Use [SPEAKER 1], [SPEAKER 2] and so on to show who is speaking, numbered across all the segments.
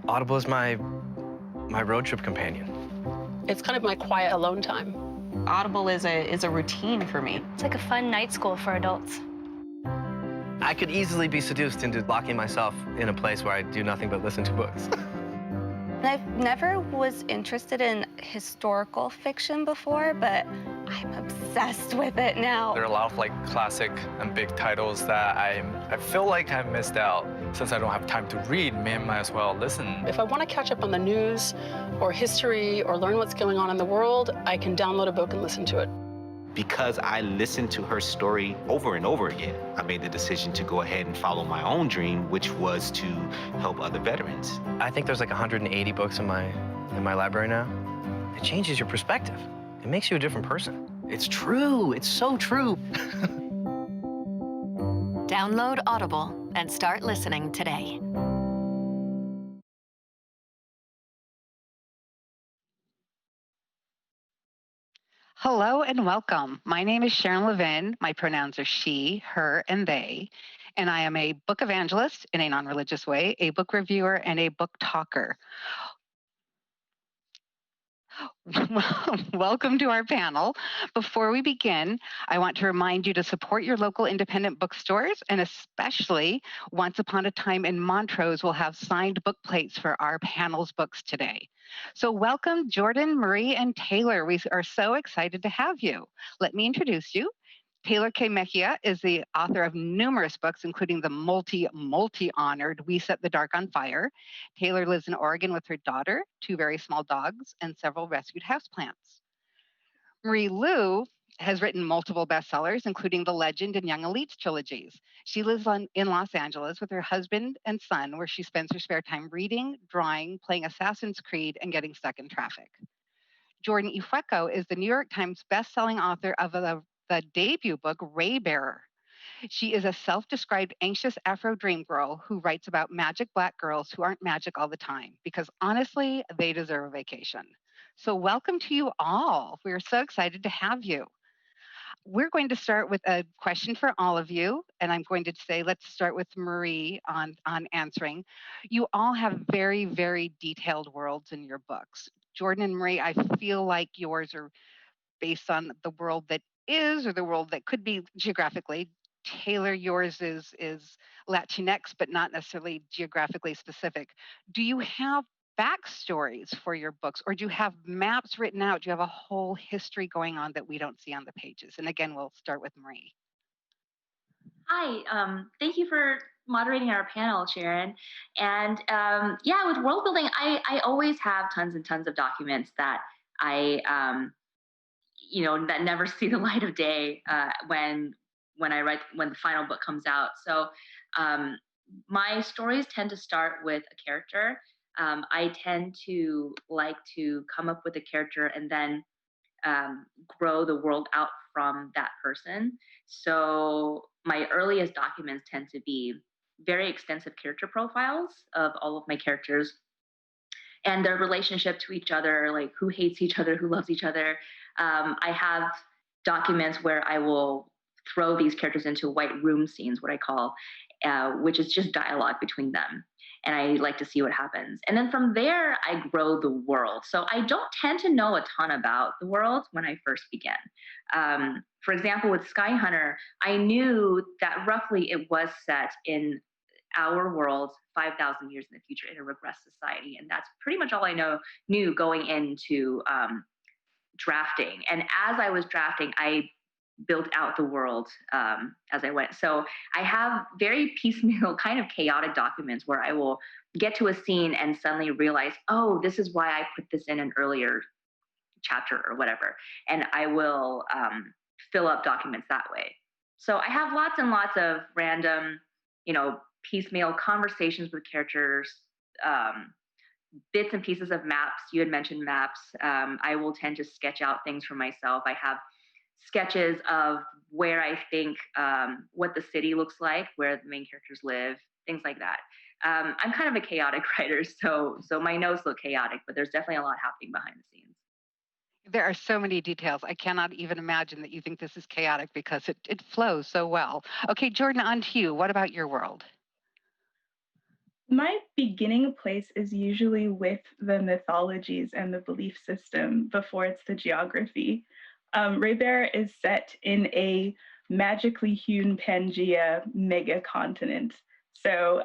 [SPEAKER 1] Audible is my road trip companion.
[SPEAKER 2] It's kind of my quiet alone time.
[SPEAKER 3] Audible is a routine for me.
[SPEAKER 4] It's like a fun night school for adults.
[SPEAKER 1] I could easily be seduced into locking myself in a place where I do nothing but listen to books.
[SPEAKER 5] I never was interested in historical fiction before, but I'm obsessed with it now.
[SPEAKER 6] There are a lot of classic and big titles that I feel like I missed out. Since I don't have time to read, might as well listen.
[SPEAKER 2] If I want to catch up on the news or history or learn what's going on in the world, I can download a book and listen to it.
[SPEAKER 7] Because I listened to her story over and over again, I made the decision to go ahead and follow my own dream, which was to help other veterans.
[SPEAKER 1] I think there's like 180 books in my library now. It changes your perspective. It makes you a different person. It's true. It's so true.
[SPEAKER 8] Download Audible and start listening today.
[SPEAKER 9] Hello and welcome. My name is Sharon Levin. My pronouns are she, her, and they. And I am a book evangelist in a non-religious way, a book reviewer, and a book talker. Welcome to our panel. Before we begin, I want to remind you to support your local independent bookstores, and especially Once Upon a Time in Montrose will have signed book plates for our panel's books today. So welcome, Jordan, Marie, and Tehlor. We are so excited to have you. Let me introduce you. Tehlor K. Mejia is the author of numerous books, including the multi-honored We Set the Dark on Fire. Tehlor lives in Oregon with her daughter, 2 very small dogs, and several rescued houseplants. Marie Lu has written multiple bestsellers, including the Legend and Young Elites trilogies. She lives in Los Angeles with her husband and son, where she spends her spare time reading, drawing, playing Assassin's Creed, and getting stuck in traffic. Jordan Ifueko is the New York Times bestselling author of the debut book, Raybearer. She is a self-described anxious Afro dream girl who writes about magic Black girls who aren't magic all the time, because honestly, they deserve a vacation. So welcome to you all. We're so excited to have you. We're going to start with a question for all of you, and I'm going to say, let's start with Marie on answering. You all have very, very detailed worlds in your books. Jordan and Marie, I feel like yours are based on the world that is, or the world that could be geographically. Tehlor, yours is Latinx, but not necessarily geographically specific. Do you have backstories for your books, or do you have maps written out? Do you have a whole history going on that we don't see on the pages? And again, we'll start with Marie.
[SPEAKER 10] Hi, thank you for moderating our panel, Sharon. And yeah, with world building, I always have tons and tons of documents that that never see the light of day when the final book comes out. So my stories tend to start with a character. I tend to like to come up with a character and then grow the world out from that person. So my earliest documents tend to be very extensive character profiles of all of my characters and their relationship to each other, like who hates each other, who loves each other. I have documents where I will throw these characters into white room scenes, what I call, which is just dialogue between them. And I like to see what happens. And then from there, I grow the world. So I don't tend to know a ton about the world when I first begin. For example, with Sky Hunter, I knew that roughly it was set in our world 5,000 years in the future in a regressed society. And that's pretty much all I knew going into drafting. And as I was drafting, I built out the world as I went. So I have very piecemeal, kind of chaotic documents where I will get to a scene and suddenly realize, oh, this is why I put this in an earlier chapter or whatever. And I will fill up documents that way. So I have lots and lots of random, piecemeal conversations with characters, bits and pieces of maps. You had mentioned maps. I will tend to sketch out things for myself. I have sketches of where I think what the city looks like, where the main characters live, things like that. I'm kind of a chaotic writer, so my notes look chaotic, but there's definitely a lot happening behind the scenes.
[SPEAKER 9] There are so many details. I cannot even imagine that you think this is chaotic because it flows so well. Okay, Jordan, on to you. What about your world?
[SPEAKER 11] My beginning place is usually with the mythologies and the belief system before it's the geography. Raybear is set in a magically hewn Pangea mega continent. So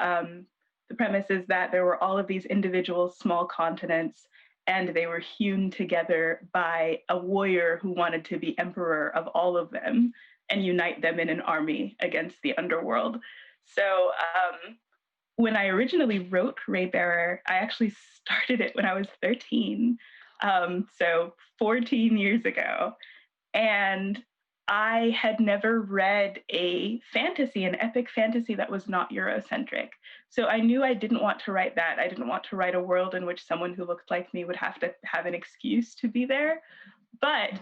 [SPEAKER 11] the premise is that there were all of these individual small continents, and they were hewn together by a warrior who wanted to be emperor of all of them and unite them in an army against the underworld. So when I originally wrote Raybearer, I actually started it when I was 13, so 14 years ago. And I had never read a fantasy, an epic fantasy that was not Eurocentric. So I knew I didn't want to write that. I didn't want to write a world in which someone who looked like me would have to have an excuse to be there. But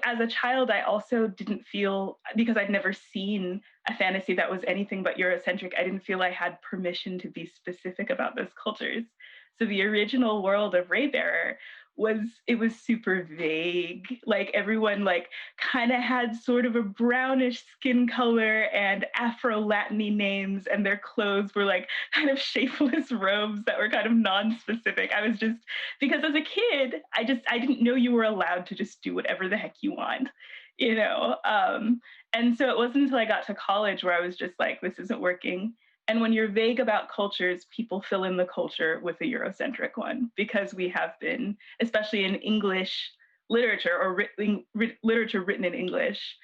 [SPEAKER 11] as a child, I also didn't feel, because I'd never seen a fantasy that was anything but Eurocentric, I didn't feel I had permission to be specific about those cultures. So the original world of Raybearer was super vague. Like everyone kind of had sort of a brownish skin color and Afro-Latiny names, and their clothes were like kind of shapeless robes that were kind of non-specific. I was just, because as a kid, I didn't know you were allowed to just do whatever the heck you want, you know. And so it wasn't until I got to college where I was just like, this isn't working. And when you're vague about cultures, people fill in the culture with a Eurocentric one, because we have been, especially in English literature or literature written in English,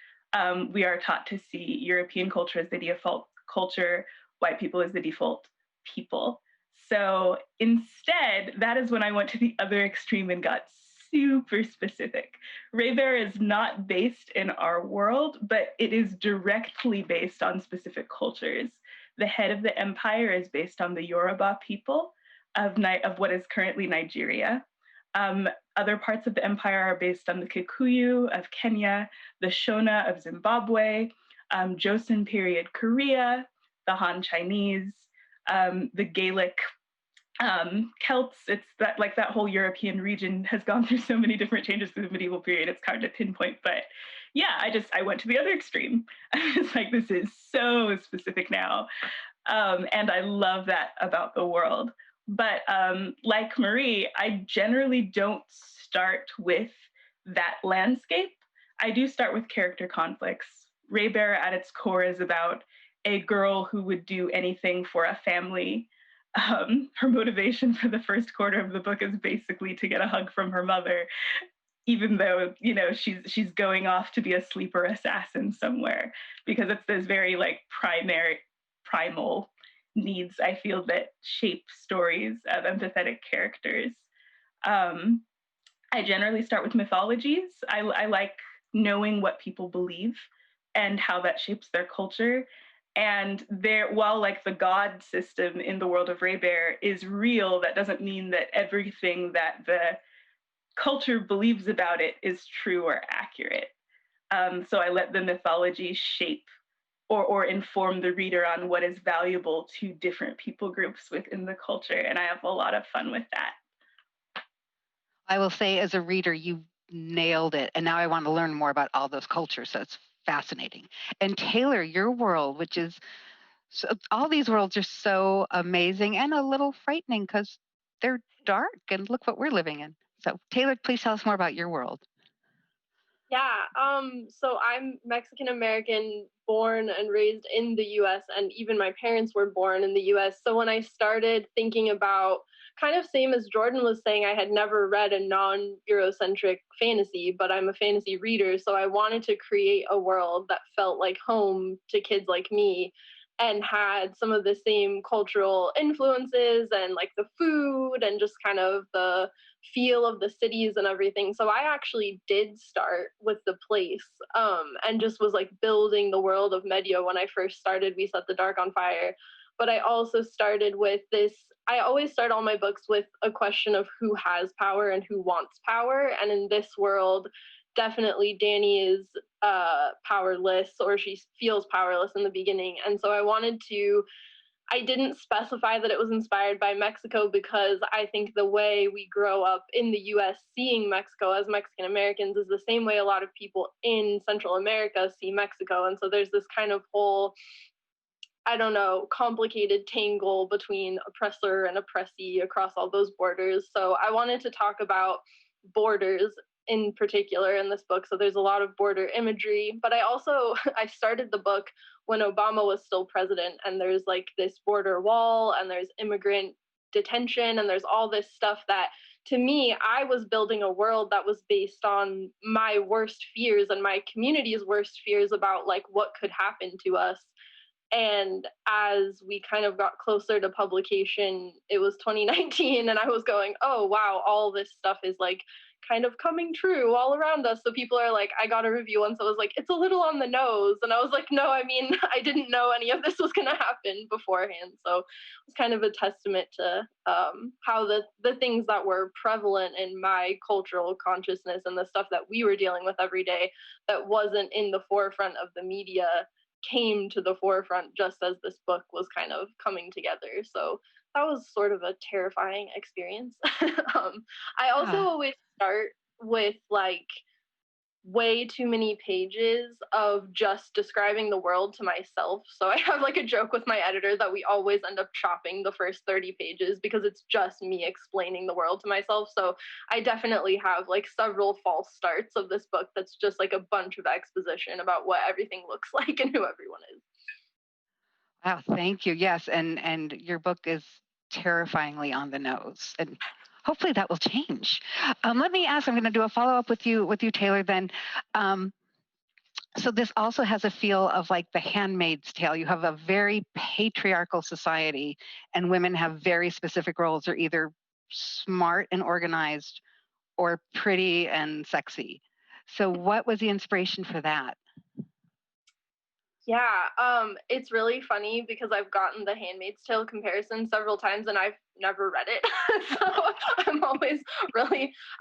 [SPEAKER 11] we are taught to see European culture as the default culture, white people as the default people. So instead, that is when I went to the other extreme and got super specific. Raybear is not based in our world, but it is directly based on specific cultures. The head of the empire is based on the Yoruba people of what is currently Nigeria. Other parts of the empire are based on the Kikuyu of Kenya, the Shona of Zimbabwe, Joseon period Korea, the Han Chinese, the Gaelic Celts. It's that, like, that whole European region has gone through so many different changes through the medieval period. It's hard to pinpoint, but yeah, I went to the other extreme. I was like, this is so specific now, and I love that about the world. But like Marie, I generally don't start with that landscape. I do start with character conflicts. Raybear at its core is about a girl who would do anything for a family. Her motivation for the first quarter of the book is basically to get a hug from her mother, even though, you know, she's going off to be a sleeper assassin somewhere, because it's those very like primal needs, I feel, that shape stories of empathetic characters. I generally start with mythologies. I like knowing what people believe and how that shapes their culture. And there, while like the god system in the world of Raybear is real, that doesn't mean that everything that the culture believes about it is true or accurate. So I let the mythology shape or inform the reader on what is valuable to different people groups within the culture. And I have a lot of fun with that.
[SPEAKER 9] I will say, as a reader, you nailed it. And now I want to learn more about all those cultures. So it's fascinating. And Tehlor, your world, which is so, all these worlds are so amazing and a little frightening because they're dark. And look what we're living in. So, Tehlor, please tell us more about your world.
[SPEAKER 12] Yeah, so I'm Mexican American, born and raised in the US, and even my parents were born in the US. So when I started thinking about, kind of same as Jordan was saying, I had never read a non-Eurocentric fantasy, but I'm a fantasy reader, so I wanted to create a world that felt like home to kids like me and had some of the same cultural influences and like the food and just kind of the feel of the cities and everything. So I actually did start with the place, and just was like building the world of Mejia. When I first started, we set the dark on fire. But I also started with this. I always start all my books with a question of who has power and who wants power. And in this world, definitely Danny is powerless, or she feels powerless in the beginning. And so I didn't specify that it was inspired by Mexico, because I think the way we grow up in the US seeing Mexico as Mexican Americans is the same way a lot of people in Central America see Mexico. And so there's this kind of whole I don't know, complicated tangle between oppressor and oppressee across all those borders. So I wanted to talk about borders in particular in this book. So there's a lot of border imagery, but I also I started the book when Obama was still president, and there's like this border wall and there's immigrant detention and there's all this stuff that, to me, I was building a world that was based on my worst fears and my community's worst fears about like what could happen to us. And as we kind of got closer to publication, it was 2019, and I was going, oh, wow, all this stuff is like kind of coming true all around us. So people are like, I got a review once that was like, it's a little on the nose. And I was like, no, I mean, I didn't know any of this was going to happen beforehand. So it was kind of a testament to how the things that were prevalent in my cultural consciousness and the stuff that we were dealing with every day that wasn't in the forefront of the media came to the forefront just as this book was kind of coming together. So that was sort of a terrifying experience. I also always start with like way too many pages of just describing the world to myself. So I have like a joke with my editor that we always end up chopping the first 30 pages because it's just me explaining the world to myself. So I definitely have like several false starts of this book that's just like a bunch of exposition about what everything looks like and who everyone is.
[SPEAKER 9] Wow, thank you. Yes, and your book is terrifyingly on the nose, and hopefully that will change. Let me ask. I'm going to do a follow up with you, Tehlor. Then, so this also has a feel of like The Handmaid's Tale. You have a very patriarchal society, and women have very specific roles. They're either smart and organized, or pretty and sexy. So, what was the inspiration for that?
[SPEAKER 12] Yeah, it's really funny because I've gotten the Handmaid's Tale comparison several times and I've never read it. So I'm always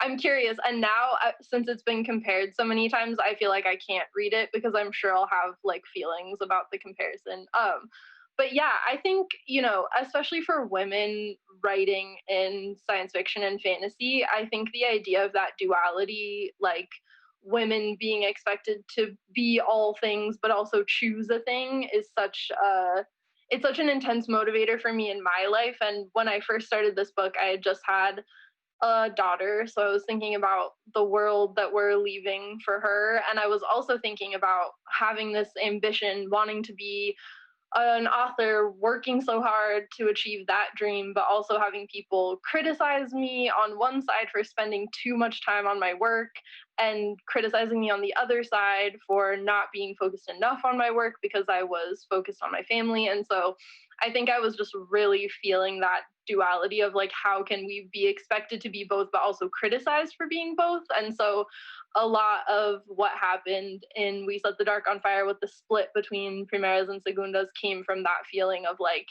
[SPEAKER 12] I'm curious. And now, since it's been compared so many times, I feel like I can't read it because I'm sure I'll have like feelings about the comparison. But yeah, I think, especially for women writing in science fiction and fantasy, I think the idea of that duality, like women being expected to be all things but also choose a thing, is it's such an intense motivator for me in my life. And when I first started this book, I had just had a daughter, so I was thinking about the world that we're leaving for her, and I was also thinking about having this ambition, wanting to be an author, working so hard to achieve that dream, but also having people criticize me on one side for spending too much time on my work and criticizing me on the other side for not being focused enough on my work because I was focused on my family. And so I think I was just really feeling that duality of like, how can we be expected to be both, but also criticized for being both? And so a lot of what happened in We Set the Dark on Fire with the split between primeras and segundas came from that feeling of like,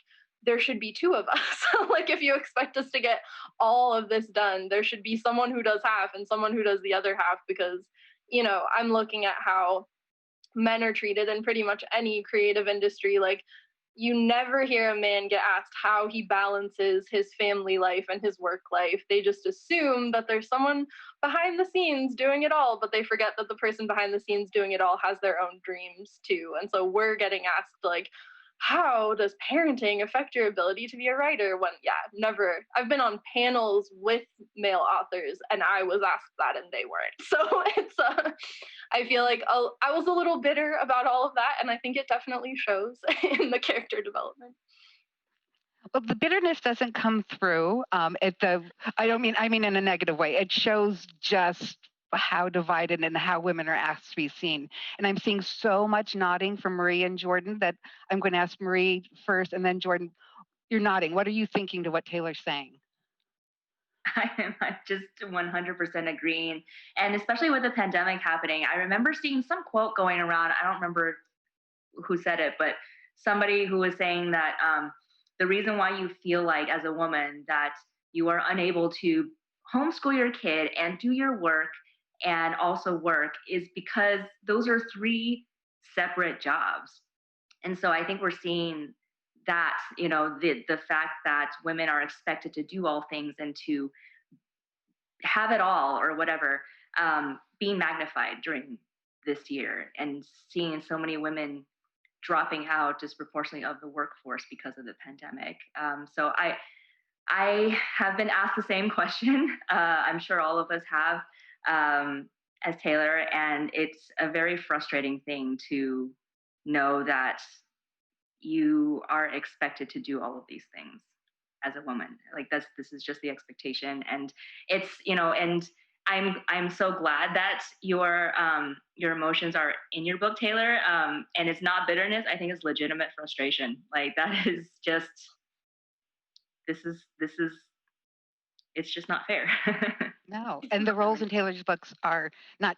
[SPEAKER 12] there should be two of us. Like, if you expect us to get all of this done, there should be someone who does half and someone who does the other half, because, I'm looking at how men are treated in pretty much any creative industry. Like, you never hear a man get asked how he balances his family life and his work life. They just assume that there's someone behind the scenes doing it all, but they forget that the person behind the scenes doing it all has their own dreams too. And so we're getting asked, like, how does parenting affect your ability to be a writer? When, yeah, never. I've been on panels with male authors and I was asked that and they weren't. So it's, I feel like I was a little bitter about all of that, and I think it definitely shows in the character development.
[SPEAKER 9] Well, the bitterness doesn't come through. I mean in a negative way. It shows just how divided and how women are asked to be seen. And I'm seeing so much nodding from Marie and Jordan that I'm going to ask Marie first, and then Jordan. You're nodding. What are you thinking to what Tehlor's saying?
[SPEAKER 10] I am just 100% agreeing. And especially with the pandemic happening, I remember seeing some quote going around. I don't remember who said it, but somebody who was saying that the reason why you feel like as a woman that you are unable to homeschool your kid and do your work and also work is because those are three separate jobs. And so I think we're seeing that, the fact that women are expected to do all things and to have it all or whatever, being magnified during this year, and seeing so many women dropping out disproportionately of the workforce because of the pandemic. So I have been asked the same question. I'm sure all of us have, as Tehlor, and it's a very frustrating thing to know that you are expected to do all of these things as a woman. Like this is just the expectation, and it's and I'm so glad that your emotions are in your book, Tehlor, and it's not bitterness. I think it's legitimate frustration. Like that is just this is it's just not fair.
[SPEAKER 9] No, and the roles in Taylor's books are not,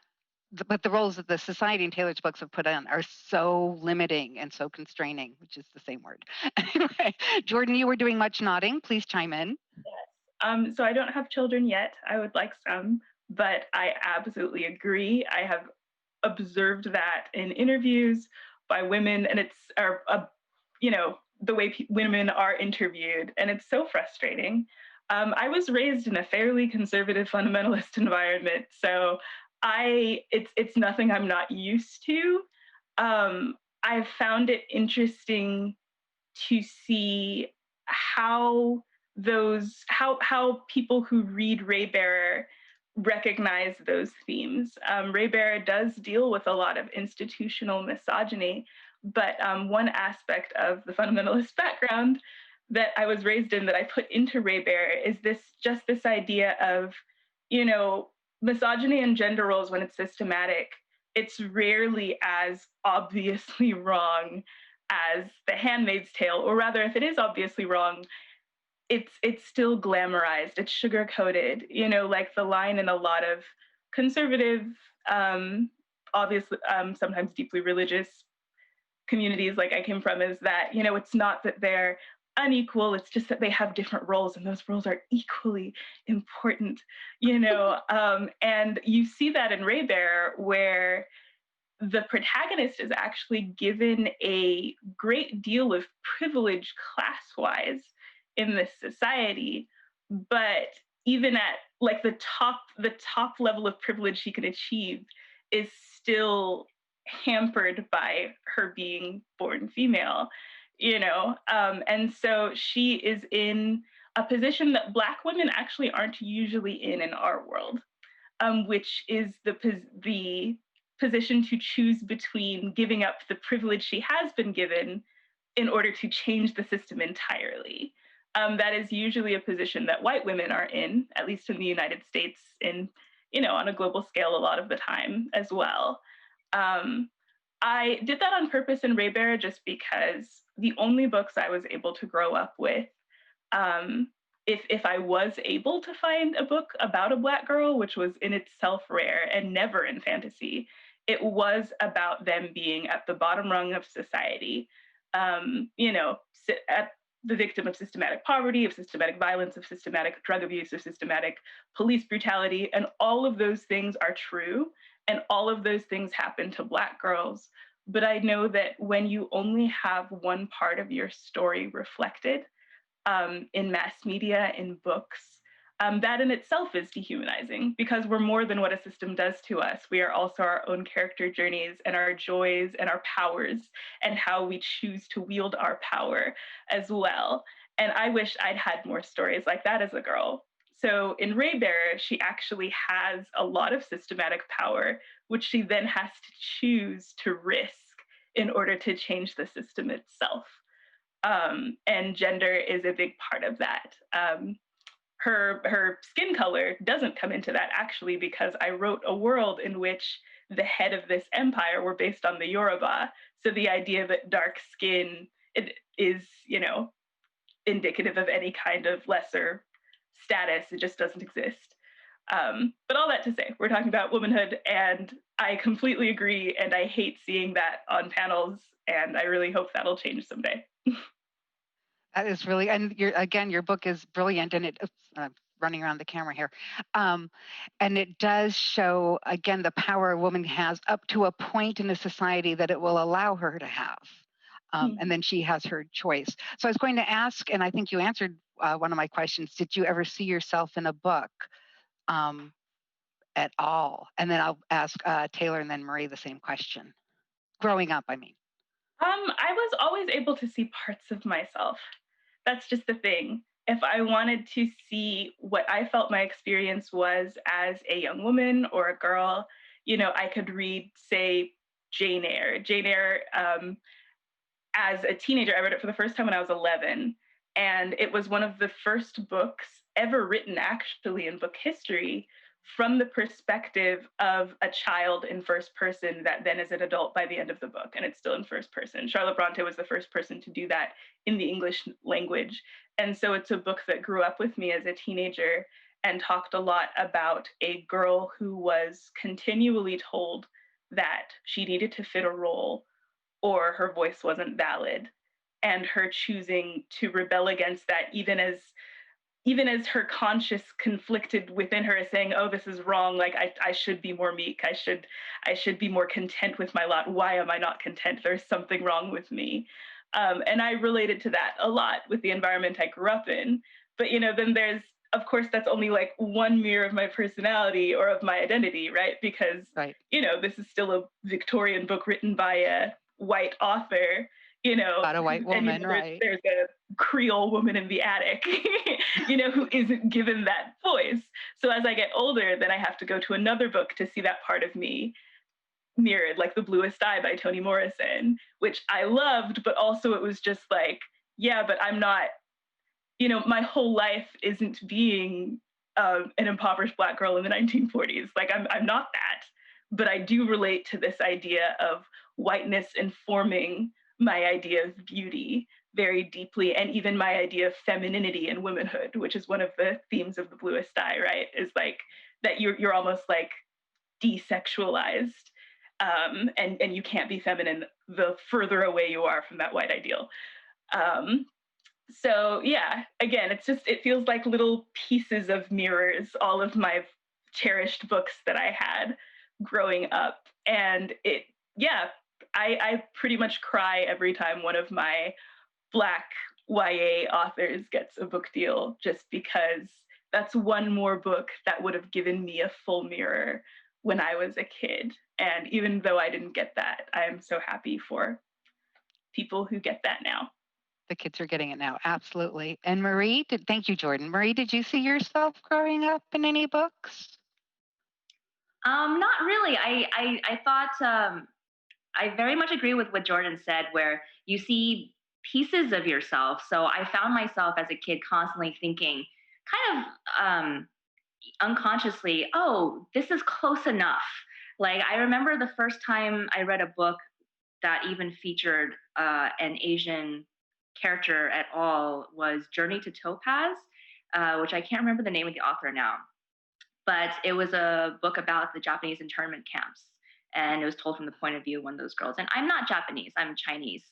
[SPEAKER 9] but the roles that the society in Taylor's books have put on are so limiting and so constraining, which is the same word. Anyway, Jordan, you were doing much nodding. Please chime in.
[SPEAKER 11] Yes. So I don't have children yet. I would like some, but I absolutely agree. I have observed that in interviews by women, and it's the way women are interviewed, and it's so frustrating. I was raised in a fairly conservative fundamentalist environment, so it's nothing I'm not used to. I've found it interesting to see how people who read Raybearer recognize those themes. Raybearer does deal with a lot of institutional misogyny, but one aspect of the fundamentalist background that I was raised in that I put into Raybearer is this idea of, misogyny and gender roles when it's systematic. It's rarely as obviously wrong as The Handmaid's Tale, or rather, if it is obviously wrong, it's still glamorized, it's sugar coated. Like the line in a lot of conservative, obviously, sometimes deeply religious communities like I came from is that, it's not that they're unequal, it's just that they have different roles and those roles are equally important, and you see that in Raybearer, where the protagonist is actually given a great deal of privilege class-wise in this society, but even at like the top level of privilege she can achieve is still hampered by her being born female, and so she is in a position that Black women actually aren't usually in our world, which is the position to choose between giving up the privilege she has been given in order to change the system entirely. That is usually a position that white women are in, at least in the United States, on a global scale a lot of the time as well. I did that on purpose in Raybearer just because the only books I was able to grow up with, if I was able to find a book about a Black girl, which was in itself rare and never in fantasy, it was about them being at the bottom rung of society, at the victim of systematic poverty, of systematic violence, of systematic drug abuse, of systematic police brutality, and all of those things are true, and all of those things happen to Black girls. But I know that when you only have one part of your story reflected in mass media, in books, that in itself is dehumanizing, because we're more than what a system does to us. We are also our own character journeys and our joys and our powers and how we choose to wield our power as well. And I wish I'd had more stories like that as a girl. So in Raybearer, she actually has a lot of systematic power, which she then has to choose to risk in order to change the system itself. And gender is a big part of that. Her skin color doesn't come into that, actually, because I wrote a world in which the head of this empire were based on the Yoruba. So the idea that dark skin is, indicative of any kind of lesser status, it just doesn't exist. But all that to say, we're talking about womanhood, and I completely agree, and I hate seeing that on panels, and I really hope that'll change someday.
[SPEAKER 9] That is really, and your book is brilliant, and running around the camera here, and it does show again the power a woman has up to a point in a society that it will allow her to have, and then she has her choice. So I was going to ask, and I think you answered one of my questions. Did you ever see yourself in a book at all? And then I'll ask Tehlor and then Marie the same question. Growing up, I mean.
[SPEAKER 11] I was always able to see parts of myself. That's just the thing. If I wanted to see what I felt my experience was as a young woman or a girl, I could read, say, Jane Eyre. Jane Eyre, as a teenager, I read it for the first time when I was 11. And it was one of the first books ever written, actually, in book history from the perspective of a child in first person that then is an adult by the end of the book. And it's still in first person. Charlotte Bronte was the first person to do that in the English language. And so it's a book that grew up with me as a teenager and talked a lot about a girl who was continually told that she needed to fit a role or her voice wasn't valid, and her choosing to rebel against that, even as her conscience conflicted within her, as saying, oh, this is wrong, like I should be more meek, I should be more content with my lot, why am I not content, there's something wrong with me. And I related to that a lot with the environment I grew up in. But then there's, of course, that's only like one mirror of my personality or of my identity, right? Because
[SPEAKER 9] Right.
[SPEAKER 11] this is still a Victorian book written by a white author,
[SPEAKER 9] About a white
[SPEAKER 11] and
[SPEAKER 9] woman,
[SPEAKER 11] there's,
[SPEAKER 9] right?
[SPEAKER 11] there's a Creole woman in the attic, who isn't given that voice. So as I get older, then I have to go to another book to see that part of me mirrored, like The Bluest Eye by Toni Morrison, which I loved, but also it was just like, yeah, but I'm not, my whole life isn't being an impoverished Black girl in the 1940s. Like, I'm not that, but I do relate to this idea of whiteness informing my idea of beauty very deeply, and even my idea of femininity and womanhood, which is one of the themes of The Bluest Eye, right? Is like that you're almost like desexualized, and you can't be feminine the further away you are from that white ideal. So yeah, again, it feels like little pieces of mirrors, all of my cherished books that I had growing up. And yeah, I pretty much cry every time one of my Black YA authors gets a book deal, just because that's one more book that would have given me a full mirror when I was a kid. And even though I didn't get that, I am so happy for people who get that now.
[SPEAKER 9] The kids are getting it now. Absolutely. And Marie, thank you, Jordan. Marie, did you see yourself growing up in any books?
[SPEAKER 10] Not really. I thought I very much agree with what Jordan said, where you see pieces of yourself. So I found myself as a kid constantly thinking, kind of unconsciously, oh, this is close enough. Like, I remember the first time I read a book that even featured an Asian character at all was Journey to Topaz, which I can't remember the name of the author now. But it was a book about the Japanese internment camps. And it was told from the point of view of one of those girls. And I'm not Japanese, I'm Chinese.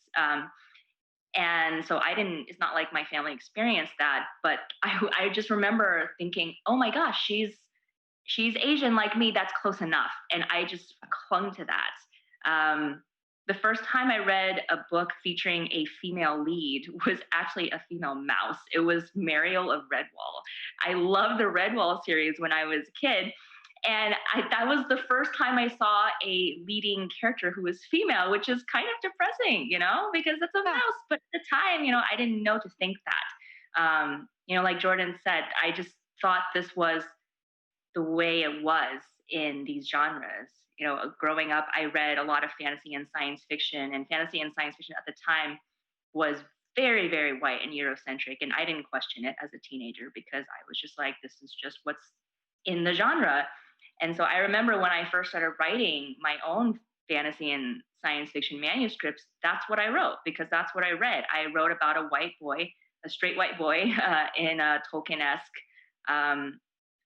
[SPEAKER 10] And so it's not like my family experienced that, but I just remember thinking, oh my gosh, she's Asian like me, that's close enough. And I just clung to that. The first time I read a book featuring a female lead was actually a female mouse. It was Mariel of Redwall. I loved the Redwall series when I was a kid. And that was the first time I saw a leading character who was female, which is kind of depressing, because it's a mouse. But at the time, I didn't know to think that. Like Jordan said, I just thought this was the way it was in these genres. Growing up, I read a lot of fantasy and science fiction, and fantasy and science fiction at the time was very, very white and Eurocentric. And I didn't question it as a teenager because I was just like, this is just what's in the genre. And so I remember when I first started writing my own fantasy and science fiction manuscripts, that's what I wrote, because that's what I read. I wrote about a white boy, a straight white boy in a Tolkien-esque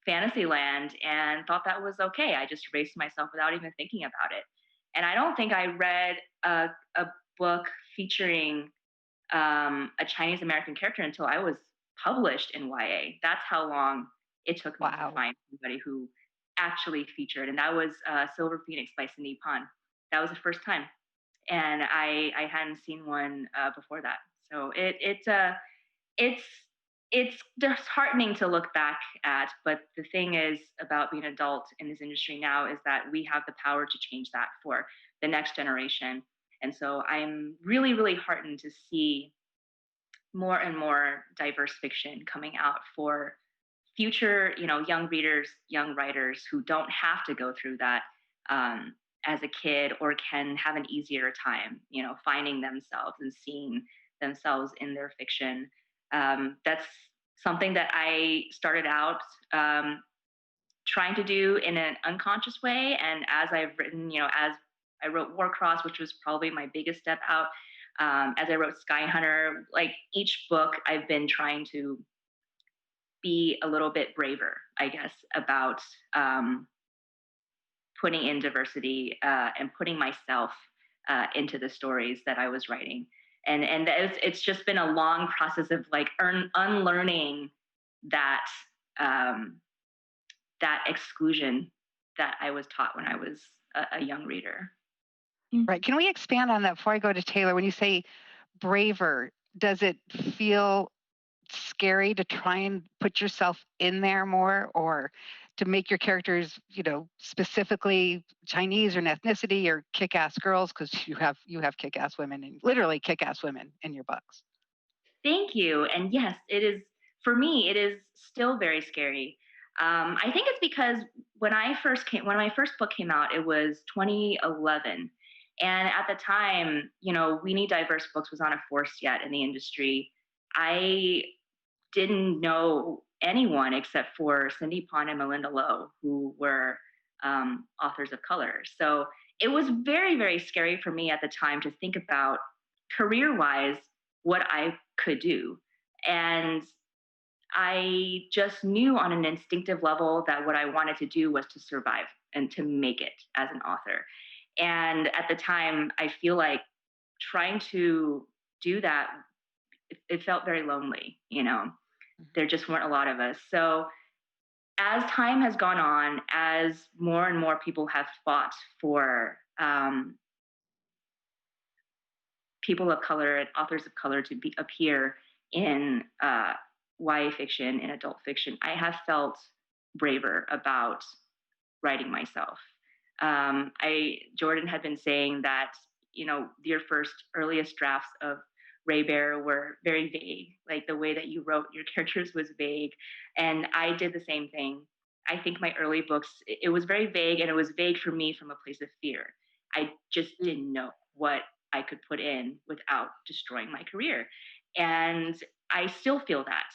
[SPEAKER 10] fantasy land, and thought that was okay. I just erased myself without even thinking about it. And I don't think I read a book featuring a Chinese American character until I was published in YA. That's how long it took me to find somebody who actually featured, and that was Silver Phoenix by Cindy Pon. That was the first time, and I hadn't seen one before that. So it's disheartening to look back at, but the thing is about being an adult in this industry now is that we have the power to change that for the next generation And so I'm really, really heartened to see more and more diverse fiction coming out for future, young readers, young writers who don't have to go through that as a kid, or can have an easier time, finding themselves and seeing themselves in their fiction. That's something that I started out trying to do in an unconscious way. And as I've written, as I wrote Warcross, which was probably my biggest step out, as I wrote Sky Hunter, like each book, I've been trying to be a little bit braver, I guess, about putting in diversity and putting myself into the stories that I was writing. And it's just been a long process of like unlearning that that exclusion that I was taught when I was a young reader.
[SPEAKER 9] Right. Can we expand on that before I go to Tehlor? When you say braver, does it feel scary to try and put yourself in there more, or to make your characters, specifically Chinese or an ethnicity or kick-ass girls? Because you have kick-ass women, and literally kick-ass women in your books.
[SPEAKER 10] Thank you. And yes, it is, for me, it is still very scary. I think it's because when my first book came out, it was 2011. And at the time, We Need Diverse Books was not a force yet in the industry. I didn't know anyone except for Cindy Pond and Melinda Lowe, who were authors of color. So it was very, very scary for me at the time to think about career-wise what I could do. And I just knew on an instinctive level that what I wanted to do was to survive and to make it as an author. And at the time, I feel like trying to do that, it felt very lonely, There just weren't a lot of us. So as time has gone on, as more and more people have fought for people of color and authors of color to appear in YA fiction, in adult fiction, I have felt braver about writing myself. Jordan had been saying that, your first earliest drafts of Ray Bear were very vague. Like the way that you wrote your characters was vague. And I did the same thing. I think my early books, it was very vague, and it was vague for me from a place of fear. I just didn't know what I could put in without destroying my career. And I still feel that.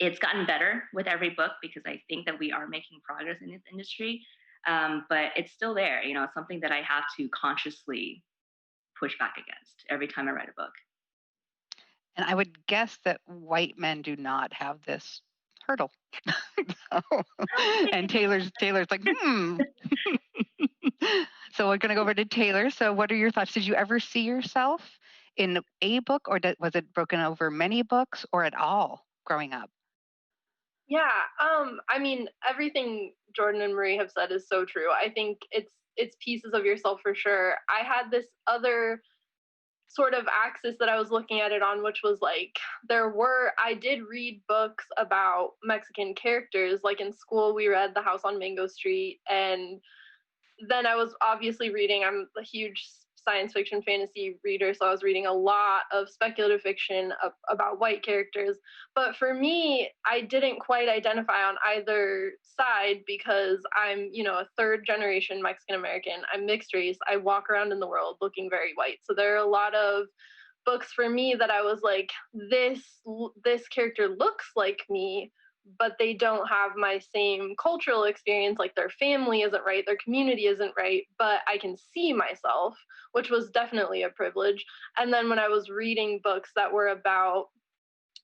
[SPEAKER 10] It's gotten better with every book because I think that we are making progress in this industry. But it's still there, it's something that I have to consciously push back against every time I write a book.
[SPEAKER 9] And I would guess that white men do not have this hurdle. And Tehlor's like, So we're going to go over to Tehlor. So what are your thoughts? Did you ever see yourself in a book, or was it broken over many books, or at all growing up?
[SPEAKER 12] Yeah, I mean, everything Jordan and Marie have said is so true. I think it's pieces of yourself for sure. I had this other sort of axis that I was looking at it on, which was like, I did read books about Mexican characters. Like in school, we read The House on Mango Street, and then I was obviously reading, I'm a huge science fiction fantasy reader, so I was reading a lot of speculative fiction about white characters. But for me, I didn't quite identify on either side because I'm, a third generation Mexican American. I'm mixed race. I walk around in the world looking very white. So there are a lot of books for me that I was like, this character looks like me, but they don't have my same cultural experience. Like their family isn't right, their community isn't right, but I can see myself, which was definitely a privilege. And then when I was reading books that were about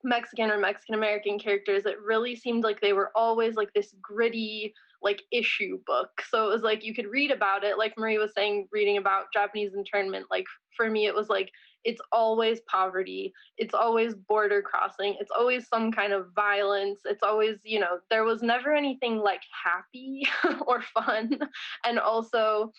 [SPEAKER 12] Mexican or Mexican American characters, it really seemed like they were always like this gritty, like issue book. So it was like you could read about it, like Marie was saying, reading about Japanese internment. Like for me, it was like, it's always poverty. It's always border crossing. It's always some kind of violence. It's always, there was never anything like happy or fun. And also,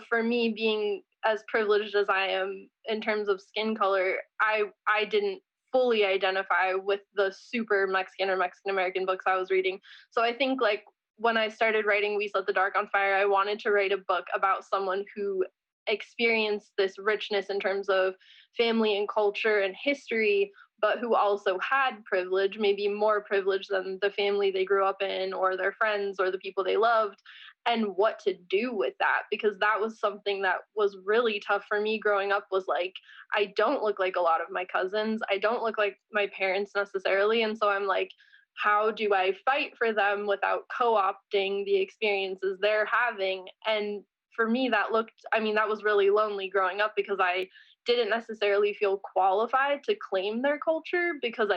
[SPEAKER 12] for me being as privileged as I am in terms of skin color, I didn't fully identify with the super Mexican or Mexican American books I was reading. So I think like when I started writing We Set the Dark on Fire, I wanted to write a book about someone who experienced this richness in terms of family and culture and history, but who also had privilege, maybe more privilege than the family they grew up in or their friends or the people they loved, and what to do with that. Because that was something that was really tough for me growing up, was like, I don't look like a lot of my cousins. I don't look like my parents necessarily. And so I'm like, how do I fight for them without co-opting the experiences they're having? And for me, that was really lonely growing up, because I didn't necessarily feel qualified to claim their culture, because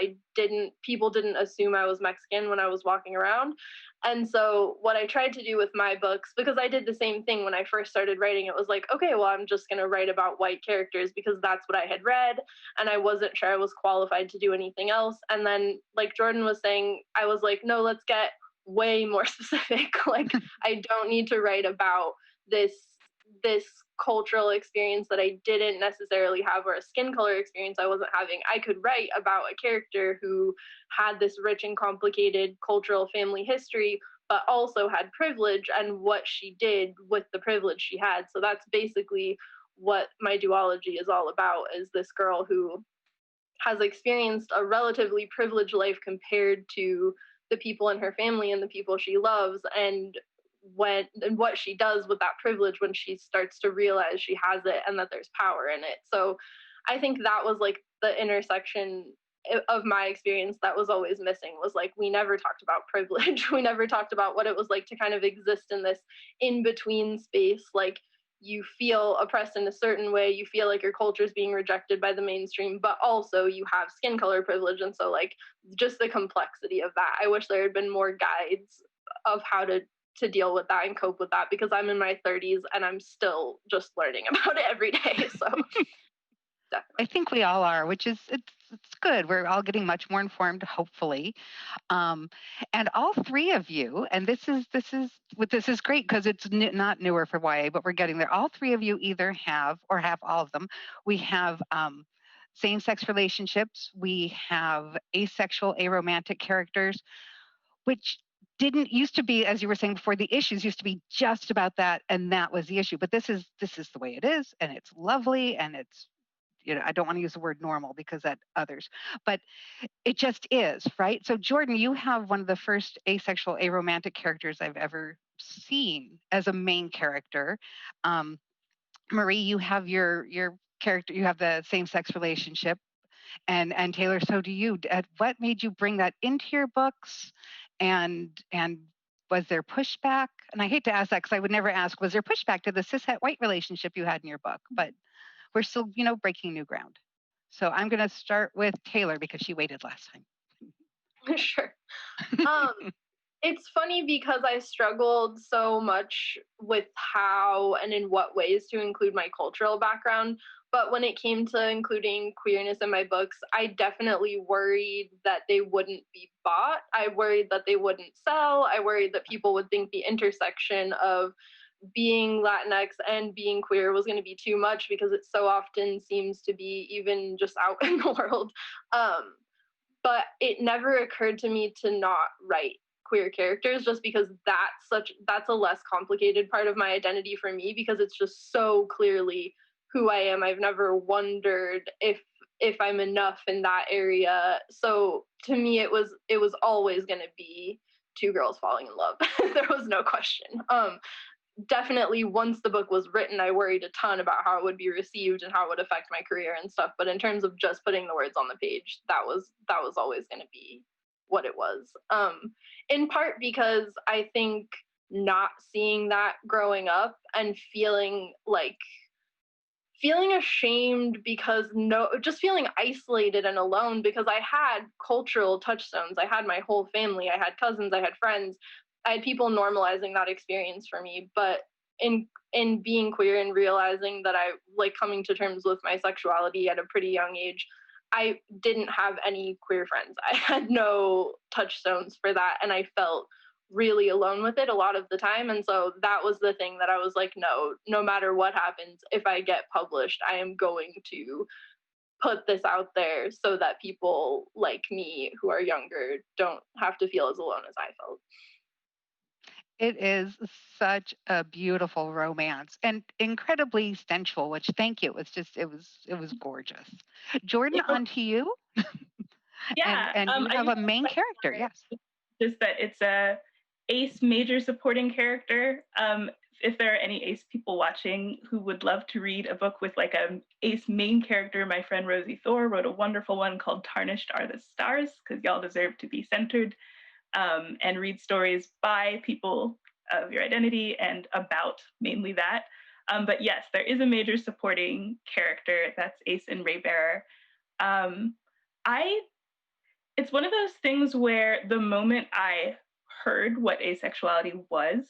[SPEAKER 12] people didn't assume I was Mexican when I was walking around. And so what I tried to do with my books, because I did the same thing when I first started writing, it was like, okay, well, I'm just going to write about white characters because that's what I had read, and I wasn't sure I was qualified to do anything else. And then, like Jordan was saying, I was like, no, let's get way more specific. Like, I don't need to write about this cultural experience that I didn't necessarily have, or a skin color experience I wasn't having. I could write about a character who had this rich and complicated cultural family history, but also had privilege, and what she did with the privilege she had. So that's basically what my duology is all about, is this girl who has experienced a relatively privileged life compared to the people in her family and the people she loves, and what she does with that privilege when she starts to realize she has it and that there's power in it. So I think that was like the intersection of my experience that was always missing, was like, we never talked about privilege. We never talked about what it was like to kind of exist in this in between space. Like, you feel oppressed in a certain way, you feel like your culture is being rejected by the mainstream, but also you have skin color privilege. And so, like, just the complexity of that, I wish there had been more guides of how to deal with that and cope with that, because I'm in my 30s and I'm still just learning about it every day. So definitely.
[SPEAKER 9] I think we all are, which is it's good. We're all getting much more informed, hopefully. And all three of you, and this is great because it's not newer for YA, but we're getting there. All three of you either have, or have all of them. We have same-sex relationships. We have asexual, aromantic characters, which didn't used to be, as you were saying before, the issues used to be just about that, and that was the issue. But this is the way it is, and it's lovely, and it's, I don't want to use the word normal because that others, but it just is, right? So Jordan, you have one of the first asexual, aromantic characters I've ever seen as a main character. Marie, you have your character, you have the same-sex relationship, and Tehlor, so do you. What made you bring that into your books, and was there pushback? And I hate to ask that because I would never ask, was there pushback to the cishet white relationship you had in your book? But we're still, breaking new ground. So I'm going to start with Tehlor because she waited last time.
[SPEAKER 12] Sure. It's funny because I struggled so much with how and in what ways to include my cultural background. But when it came to including queerness in my books, I definitely worried that they wouldn't be bought. I worried that they wouldn't sell. I worried that people would think the intersection of being Latinx and being queer was going to be too much, because it so often seems to be even just out in the world. But it never occurred to me to not write queer characters, just because that's a less complicated part of my identity for me, because it's just so clearly who I am. I've never wondered if I'm enough in that area. So to me, it was always going to be two girls falling in love. There was no question. Definitely once the book was written, I worried a ton about how it would be received and how it would affect my career and stuff. But in terms of just putting the words on the page, that was always going to be what it was. In part because I think not seeing that growing up and feeling ashamed, because just feeling isolated and alone, because I had cultural touchstones. I had my whole family. I had cousins. I had friends. I had people normalizing that experience for me. But in being queer and realizing that I coming to terms with my sexuality at a pretty young age, I didn't have any queer friends. I had no touchstones for that, and I felt really alone with it a lot of the time. And so that was the thing that I was like, no matter what happens, if I get published, I am going to put this out there so that people like me who are younger don't have to feel as alone as I felt.
[SPEAKER 9] It is such a beautiful romance and incredibly sensual, which thank you. It was gorgeous. Jordan, on to you.
[SPEAKER 11] Yeah,
[SPEAKER 9] And you
[SPEAKER 11] I
[SPEAKER 9] have
[SPEAKER 11] just
[SPEAKER 9] a main character, yes.
[SPEAKER 11] just that it's a ace major supporting character. If there are any ace people watching who would love to read a book with like a ace main character, my friend Rosie Thor wrote a wonderful one called Tarnished Are the Stars, because y'all deserve to be centered, and read stories by people of your identity and about mainly that. But yes, there is a major supporting character, that's Ace and Raybearer. Um, I It's one of those things where the moment I heard what asexuality was,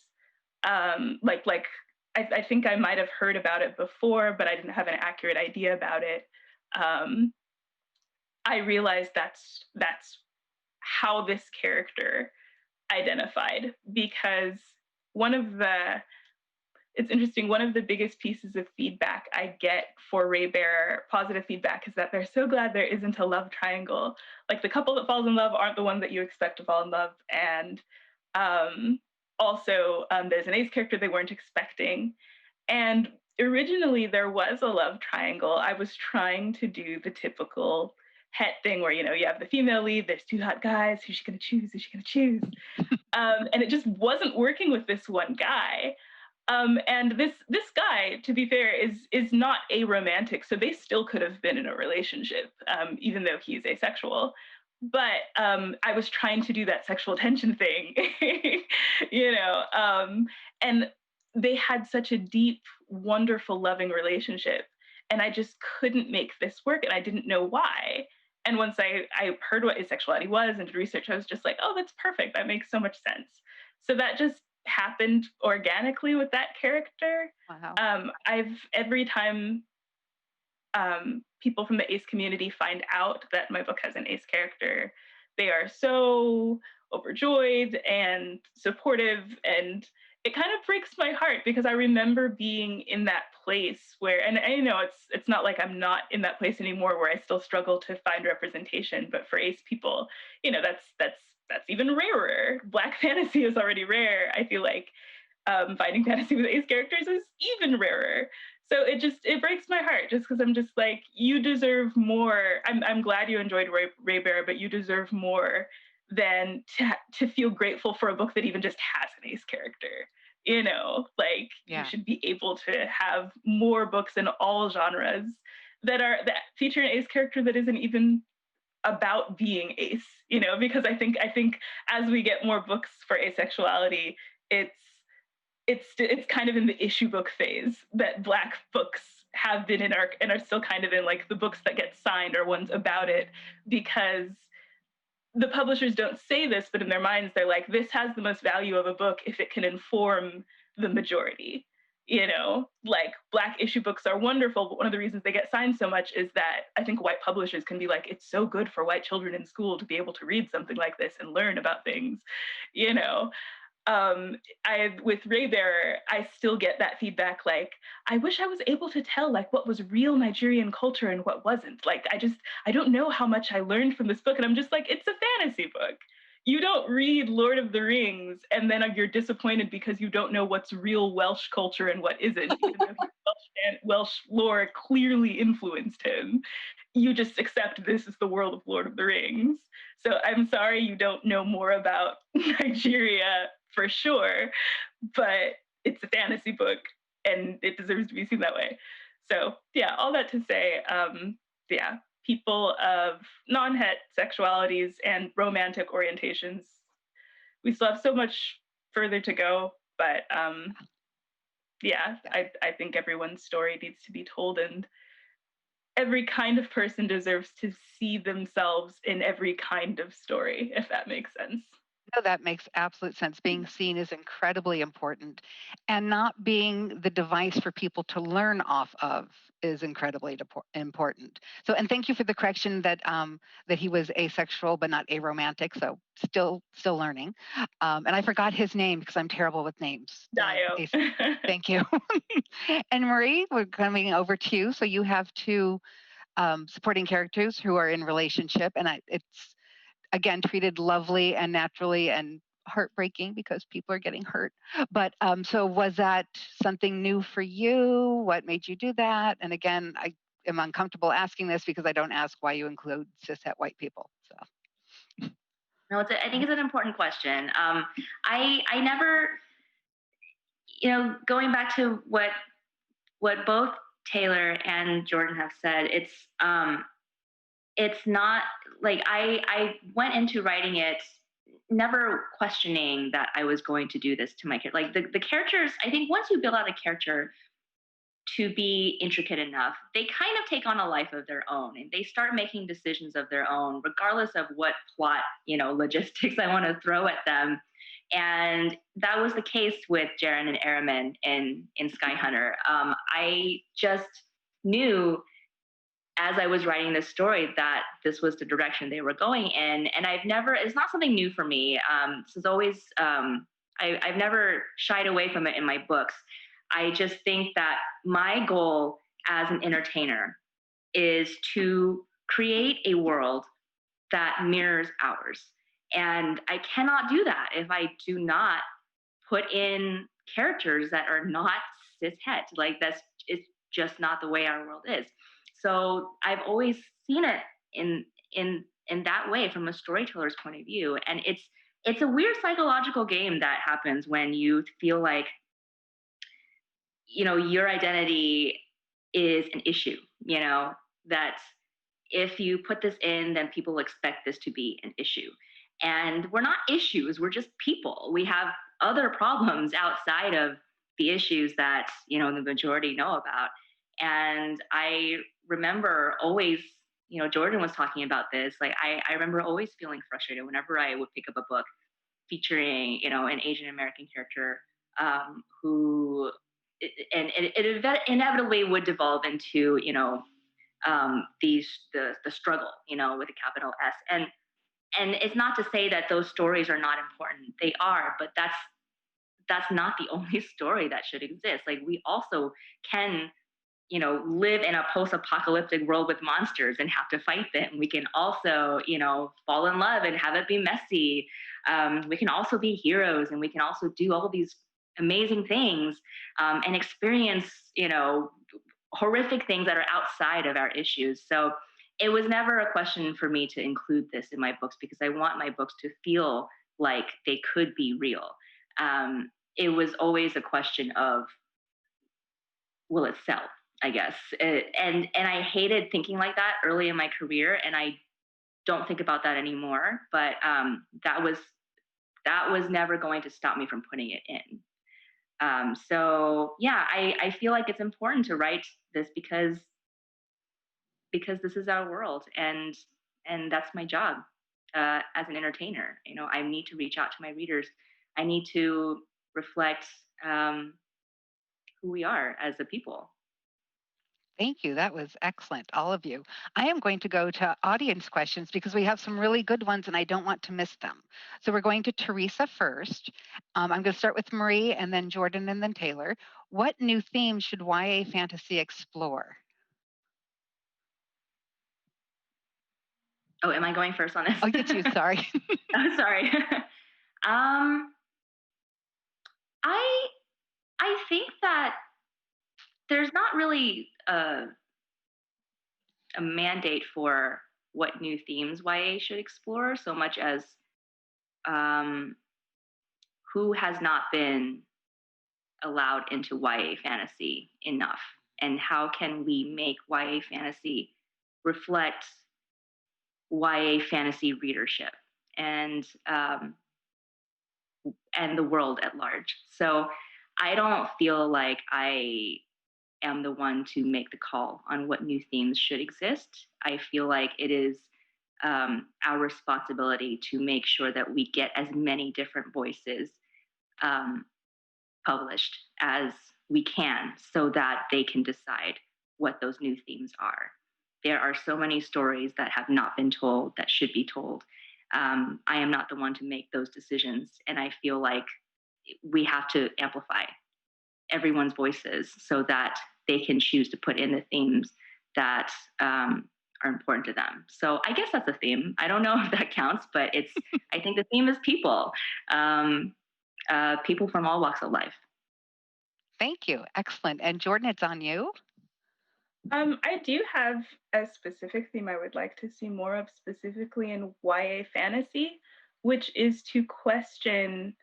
[SPEAKER 11] like I think I might have heard about it before, but I didn't have an accurate idea about it. Um, I realized that's how this character identified, because one of the it's interesting. One of the biggest pieces of feedback I get for Raybearer, positive feedback, is that they're so glad there isn't a love triangle. Like the couple that falls in love aren't the ones that you expect to fall in love. And also, there's an ace character they weren't expecting. And originally, there was a love triangle. I was trying to do the typical het thing where, you have the female lead, there's two hot guys, who's she going to choose? Who's she going to choose? And it just wasn't working with this one guy. And this guy, to be fair, is not aromantic, so they still could have been in a relationship, even though he's asexual. But I was trying to do that sexual tension thing, you know, and they had such a deep, wonderful, loving relationship, and I just couldn't make this work, and I didn't know why. And once I heard what asexuality was and did research, I was just like, oh, that's perfect. That makes so much sense. So that just happened organically with that character.
[SPEAKER 9] Wow.
[SPEAKER 11] Every time people from the ace community find out that my book has an ace character, they are so overjoyed and supportive, and it kind of breaks my heart because I remember being in that place where, and I know it's not like I'm not in that place anymore where I still struggle to find representation, but for ace people, that's even rarer. Black fantasy is already rare. I feel like finding fantasy with ace characters is even rarer. So it breaks my heart just because I'm just like, you deserve more. I'm glad you enjoyed Raybearer, but you deserve more than to feel grateful for a book that even just has an ace character. Like you should be able to have more books in all genres that feature an ace character that isn't even about being ace. Because I think as we get more books for asexuality, it's kind of in the issue book phase that Black books have been in and are still kind of in, like the books that get signed are ones about it, because the publishers don't say this, but in their minds they're like, this has the most value of a book if it can inform the majority. Like Black issue books are wonderful, but one of the reasons they get signed so much is that I think white publishers can be like, it's so good for white children in school to be able to read something like this and learn about things. With Raybearer, I still get that feedback. Like, I wish I was able to tell like what was real Nigerian culture and what wasn't. Like, I don't know how much I learned from this book, and I'm just like, it's a fantasy book. You don't read Lord of the Rings and then you're disappointed because you don't know what's real Welsh culture and what isn't, even though Welsh lore clearly influenced him. You just accept this is the world of Lord of the Rings. So I'm sorry you don't know more about Nigeria for sure, but it's a fantasy book and it deserves to be seen that way. So yeah, all that to say, yeah, people of non-het sexualities and romantic orientations, we still have so much further to go, but yeah, I think everyone's story needs to be told, and every kind of person deserves to see themselves in every kind of story, if that makes sense.
[SPEAKER 9] No, that makes absolute sense. Being seen is incredibly important, and not being the device for people to learn off of is incredibly important. So, and thank you for the correction that that he was asexual but not aromantic. So, still learning. And I forgot his name because I'm terrible with names.
[SPEAKER 11] Dio.
[SPEAKER 9] Thank you. And Marie, we're coming over to you. So you have two supporting characters who are in relationship, and it's again treated lovely and naturally and heartbreaking because people are getting hurt. But so was that something new for you? What made you do that? And again, I am uncomfortable asking this because I don't ask why you include cishet white people. So
[SPEAKER 10] No, I think it's an important question. I never, going back to what both Tehlor and Jordan have said, it's not like I went into writing it never questioning that I was going to do this to my character. Like the characters, I think once you build out a character to be intricate enough, they kind of take on a life of their own and they start making decisions of their own, regardless of what plot, logistics I want to throw at them. And that was the case with Jaren and Araman in Sky Hunter. I just knew as I was writing this story that this was the direction they were going in. And it's not something new for me. This is always, I've never shied away from it in my books. I just think that my goal as an entertainer is to create a world that mirrors ours. And I cannot do that if I do not put in characters that are not cishet. Like it's just not the way our world is. So I've always seen it in that way from a storyteller's point of view. And it's a weird psychological game that happens when you feel like, your identity is an issue, that if you put this in, then people expect this to be an issue. And we're not issues, we're just people. We have other problems outside of the issues that, the majority know about. And I remember always, Jordan was talking about this. Like, I remember always feeling frustrated whenever I would pick up a book featuring, an Asian American character who, and it inevitably would devolve into, the struggle, with a capital S. And it's not to say that those stories are not important. They are, but that's not the only story that should exist. Like, we also can, live in a post-apocalyptic world with monsters and have to fight them. We can also, fall in love and have it be messy. We can also be heroes, and we can also do all these amazing things and experience, horrific things that are outside of our issues. So it was never a question for me to include this in my books because I want my books to feel like they could be real. It was always a question of, will it sell? I guess. And I hated thinking like that early in my career, and I don't think about that anymore. But that was never going to stop me from putting it in. So yeah, I feel like it's important to write this because this is our world, and that's my job as an entertainer. I need to reach out to my readers. I need to reflect who we are as a people.
[SPEAKER 9] Thank you. That was excellent, all of you. I am going to go to audience questions because we have some really good ones and I don't want to miss them. So we're going to Teresa first. I'm going to start with Marie and then Jordan and then Tehlor. What new themes should YA fantasy explore?
[SPEAKER 10] Oh, am I going first on this?
[SPEAKER 9] Oh, it's you, sorry.
[SPEAKER 10] I'm sorry. I think that there's not really a mandate for what new themes YA should explore so much as who has not been allowed into YA fantasy enough, and how can we make YA fantasy reflect YA fantasy readership and the world at large. So I don't feel like I am the one to make the call on what new themes should exist. I feel like it is our responsibility to make sure that we get as many different voices published as we can so that they can decide what those new themes are. There are so many stories that have not been told that should be told. I am not the one to make those decisions, and I feel like we have to amplify everyone's voices so that they can choose to put in the themes that are are important to them. So I guess that's a theme. I don't know if that counts, but I think the theme is people, people from all walks of life.
[SPEAKER 9] Thank you. Excellent. And Jordan, it's on you.
[SPEAKER 11] I do have a specific theme I would like to see more of, specifically in YA fantasy, which is to question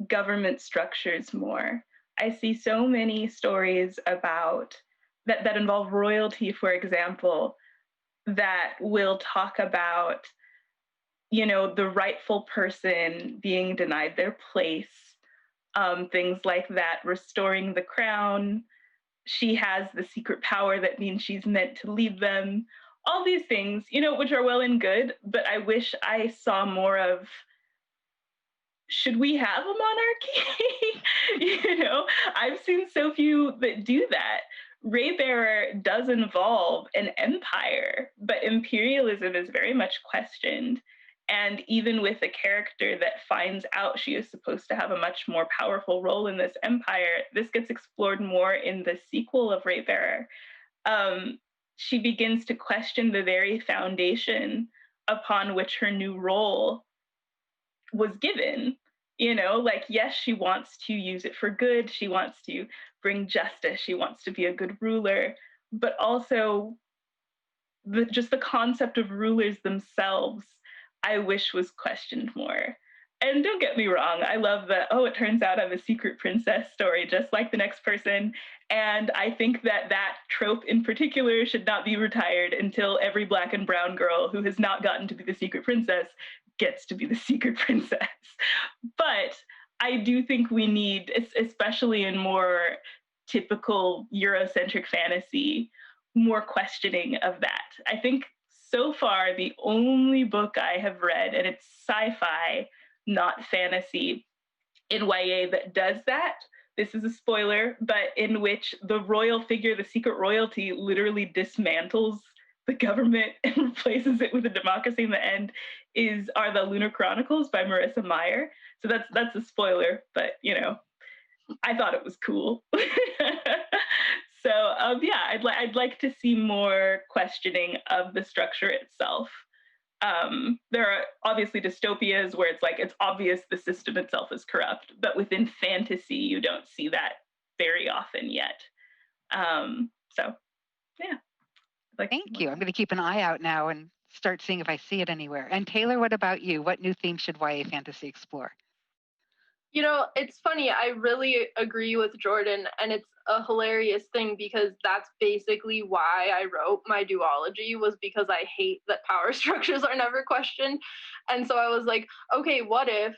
[SPEAKER 11] government structures more. I see so many stories about that involve royalty, for example, that will talk about, the rightful person being denied their place, things like that, restoring the crown. She has the secret power that means she's meant to lead them. All these things, which are well and good, but I wish I saw more of, should we have a monarchy? I've seen so few that do that. Raybearer does involve an empire, but imperialism is very much questioned. And even with a character that finds out she is supposed to have a much more powerful role in this empire, this gets explored more in the sequel of Raybearer. She begins to question the very foundation upon which her new role was given. Yes, she wants to use it for good. She wants to bring justice. She wants to be a good ruler, but also just the concept of rulers themselves, I wish was questioned more. And don't get me wrong, I love it turns out I'm a secret princess story, just like the next person. And I think that trope in particular should not be retired until every Black and brown girl who has not gotten to be the secret princess gets to be the secret princess. But I do think we need, especially in more typical Eurocentric fantasy, more questioning of that. I think so far the only book I have read, and it's sci-fi, not fantasy, in YA that does that, this is a spoiler, but in which the royal figure, the secret royalty, literally dismantles the government and replaces it with a democracy in the end, are the Lunar Chronicles by Marissa Meyer. So that's a spoiler, but I thought it was cool. So I'd like to see more questioning of the structure itself. There are obviously dystopias where it's obvious the system itself is corrupt, but within fantasy you don't see that very often yet.
[SPEAKER 9] Thank you. I'm going to keep an eye out now and start seeing if I see it anywhere. And Tehlor, what about you? What new themes should YA fantasy explore?
[SPEAKER 12] It's funny. I really agree with Jordan, and it's a hilarious thing because that's basically why I wrote my duology, was because I hate that power structures are never questioned. And so I was like, okay, what if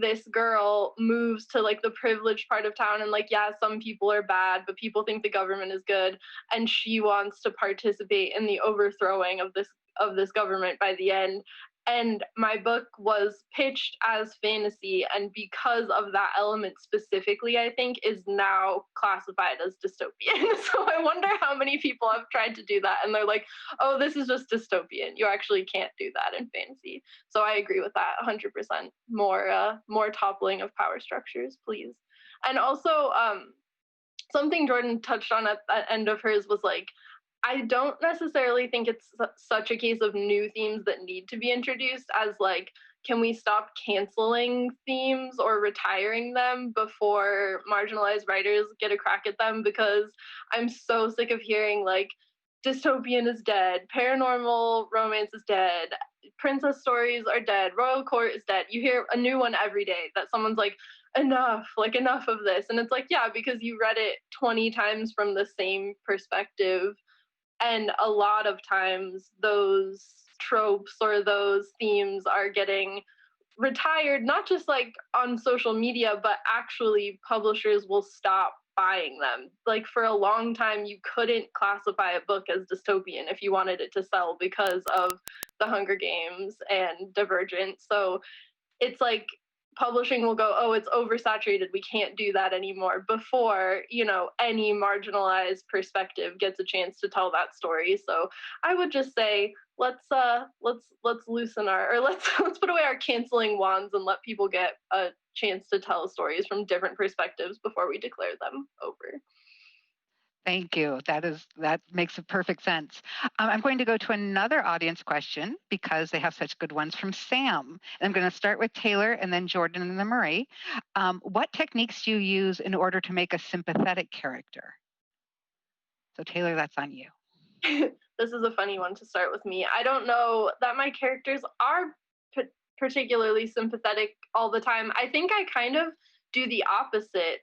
[SPEAKER 12] this girl moves to the privileged part of town, and some people are bad, but people think the government is good, and she wants to participate in the overthrowing of this government by the end. And my book was pitched as fantasy, and because of that element specifically, I think is now classified as dystopian. So I wonder how many people have tried to do that, and they're like, oh, this is just dystopian. You actually can't do that in fantasy. So I agree with that 100%. More toppling of power structures, please. And also, something Jordan touched on at the end of hers was I don't necessarily think it's such a case of new themes that need to be introduced as can we stop canceling themes or retiring them before marginalized writers get a crack at them? Because I'm so sick of hearing dystopian is dead, paranormal romance is dead, princess stories are dead, royal court is dead. You hear a new one every day that someone's enough of this. And it's yeah, because you read it 20 times from the same perspective. And a lot of times those tropes or those themes are getting retired, not just on social media, but actually publishers will stop buying them. For a long time, you couldn't classify a book as dystopian if you wanted it to sell because of the Hunger Games and Divergent. So it's publishing will go, oh, it's oversaturated, we can't do that anymore, before any marginalized perspective gets a chance to tell that story. So I would just say let's loosen let's put away our canceling wands and let people get a chance to tell stories from different perspectives before we declare them over.
[SPEAKER 9] Thank you. That makes perfect sense. I'm going to go to another audience question because they have such good ones from Sam. I'm going to start with Tehlor and then Jordan and then Marie. What techniques do you use in order to make a sympathetic character? So Tehlor, that's on you.
[SPEAKER 12] This is a funny one to start with me. I don't know that my characters are particularly sympathetic all the time. I think I kind of do the opposite.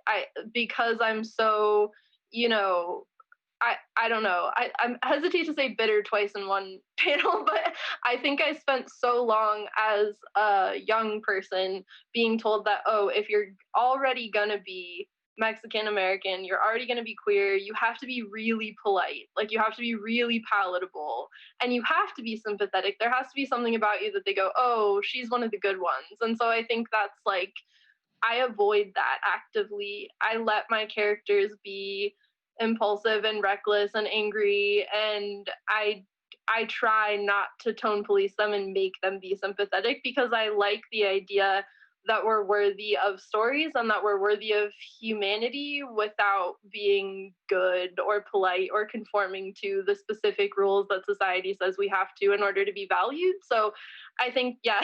[SPEAKER 12] Because I'm so, you know, I don't know. I'm hesitate to say bitter twice in one panel, but I think I spent so long as a young person being told that, oh, if you're already gonna be Mexican American, you're already gonna be queer, you have to be really polite. Like you have to be really palatable and you have to be sympathetic. There has to be something about you that they go, oh, she's one of the good ones. And so I think that's like, I avoid that actively. I let my characters be impulsive and reckless and angry, and I try not to tone police them and make them be sympathetic because I like the idea that we're worthy of stories and that we're worthy of humanity without being good or polite or conforming to the specific rules that society says we have to in order to be valued. So I think, yeah,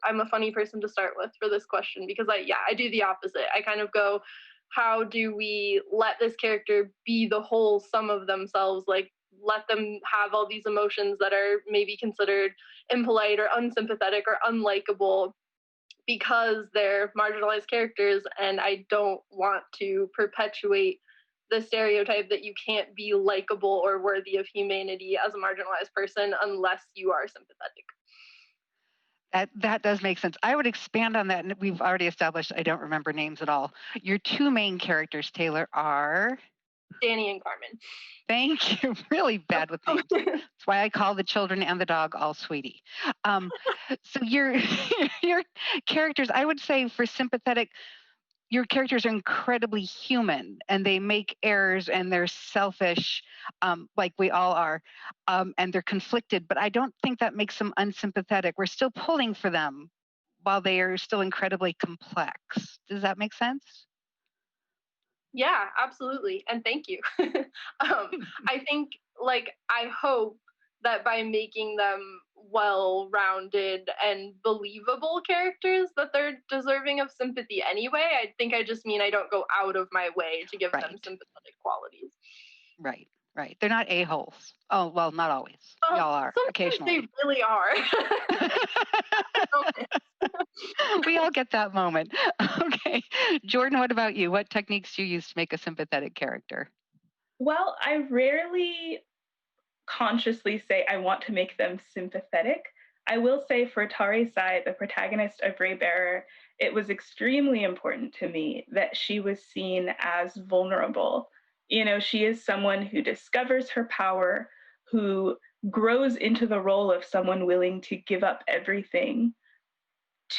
[SPEAKER 12] I'm a funny person to start with for this question because I do the opposite. I kind of go, how do we let this character be the whole sum of themselves? Like, let them have all these emotions that are maybe considered impolite or unsympathetic or unlikable because they're marginalized characters, and I don't want to perpetuate the stereotype that you can't be likable or worthy of humanity as a marginalized person unless you are sympathetic.
[SPEAKER 9] That does make sense. I would expand on that, and we've already established I don't remember names at all. Your two main characters, Tehlor, are
[SPEAKER 12] Danny and Carmen.
[SPEAKER 9] Thank you. Really bad with names. That's why I call the children and the dog all sweetie. So your your characters, I would say for sympathetic, your characters are incredibly human and they make errors and they're selfish, like we all are, and they're conflicted. But I don't think that makes them unsympathetic. We're still pulling for them while they are still incredibly complex. Does that make sense?
[SPEAKER 12] Yeah, absolutely. And thank you. I think, like, I hope that by making them well-rounded and believable characters that they're deserving of sympathy anyway. I think I just mean I don't go out of my way to give them sympathetic qualities.
[SPEAKER 9] Right. They're not a-holes. Oh, well, not always.
[SPEAKER 12] Well,
[SPEAKER 9] Y'all are occasionally.
[SPEAKER 12] They really are.
[SPEAKER 9] We all get that moment. Okay. Jordan, what about you? What techniques do you use to make a sympathetic character?
[SPEAKER 11] Well, I rarely consciously say I want to make them sympathetic. I will say for Tari Sai, the protagonist of Raybearer, it was extremely important to me that she was seen as vulnerable. You know, she is someone who discovers her power, who grows into the role of someone willing to give up everything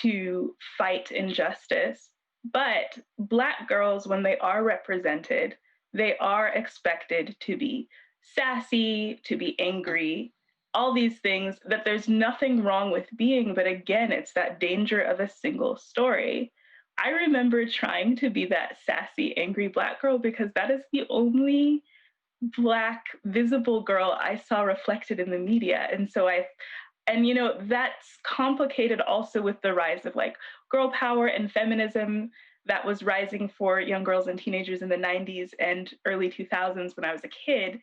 [SPEAKER 11] to fight injustice. But Black girls, when they are represented, they are expected to be sassy, to be angry, all these things that there's nothing wrong with being. But again, it's that danger of a single story. I remember trying to be that sassy, angry Black girl because that is the only Black visible girl I saw reflected in the media. And you know, that's complicated also with the rise of like girl power and feminism that was rising for young girls and teenagers in the 90s and early 2000s when I was a kid.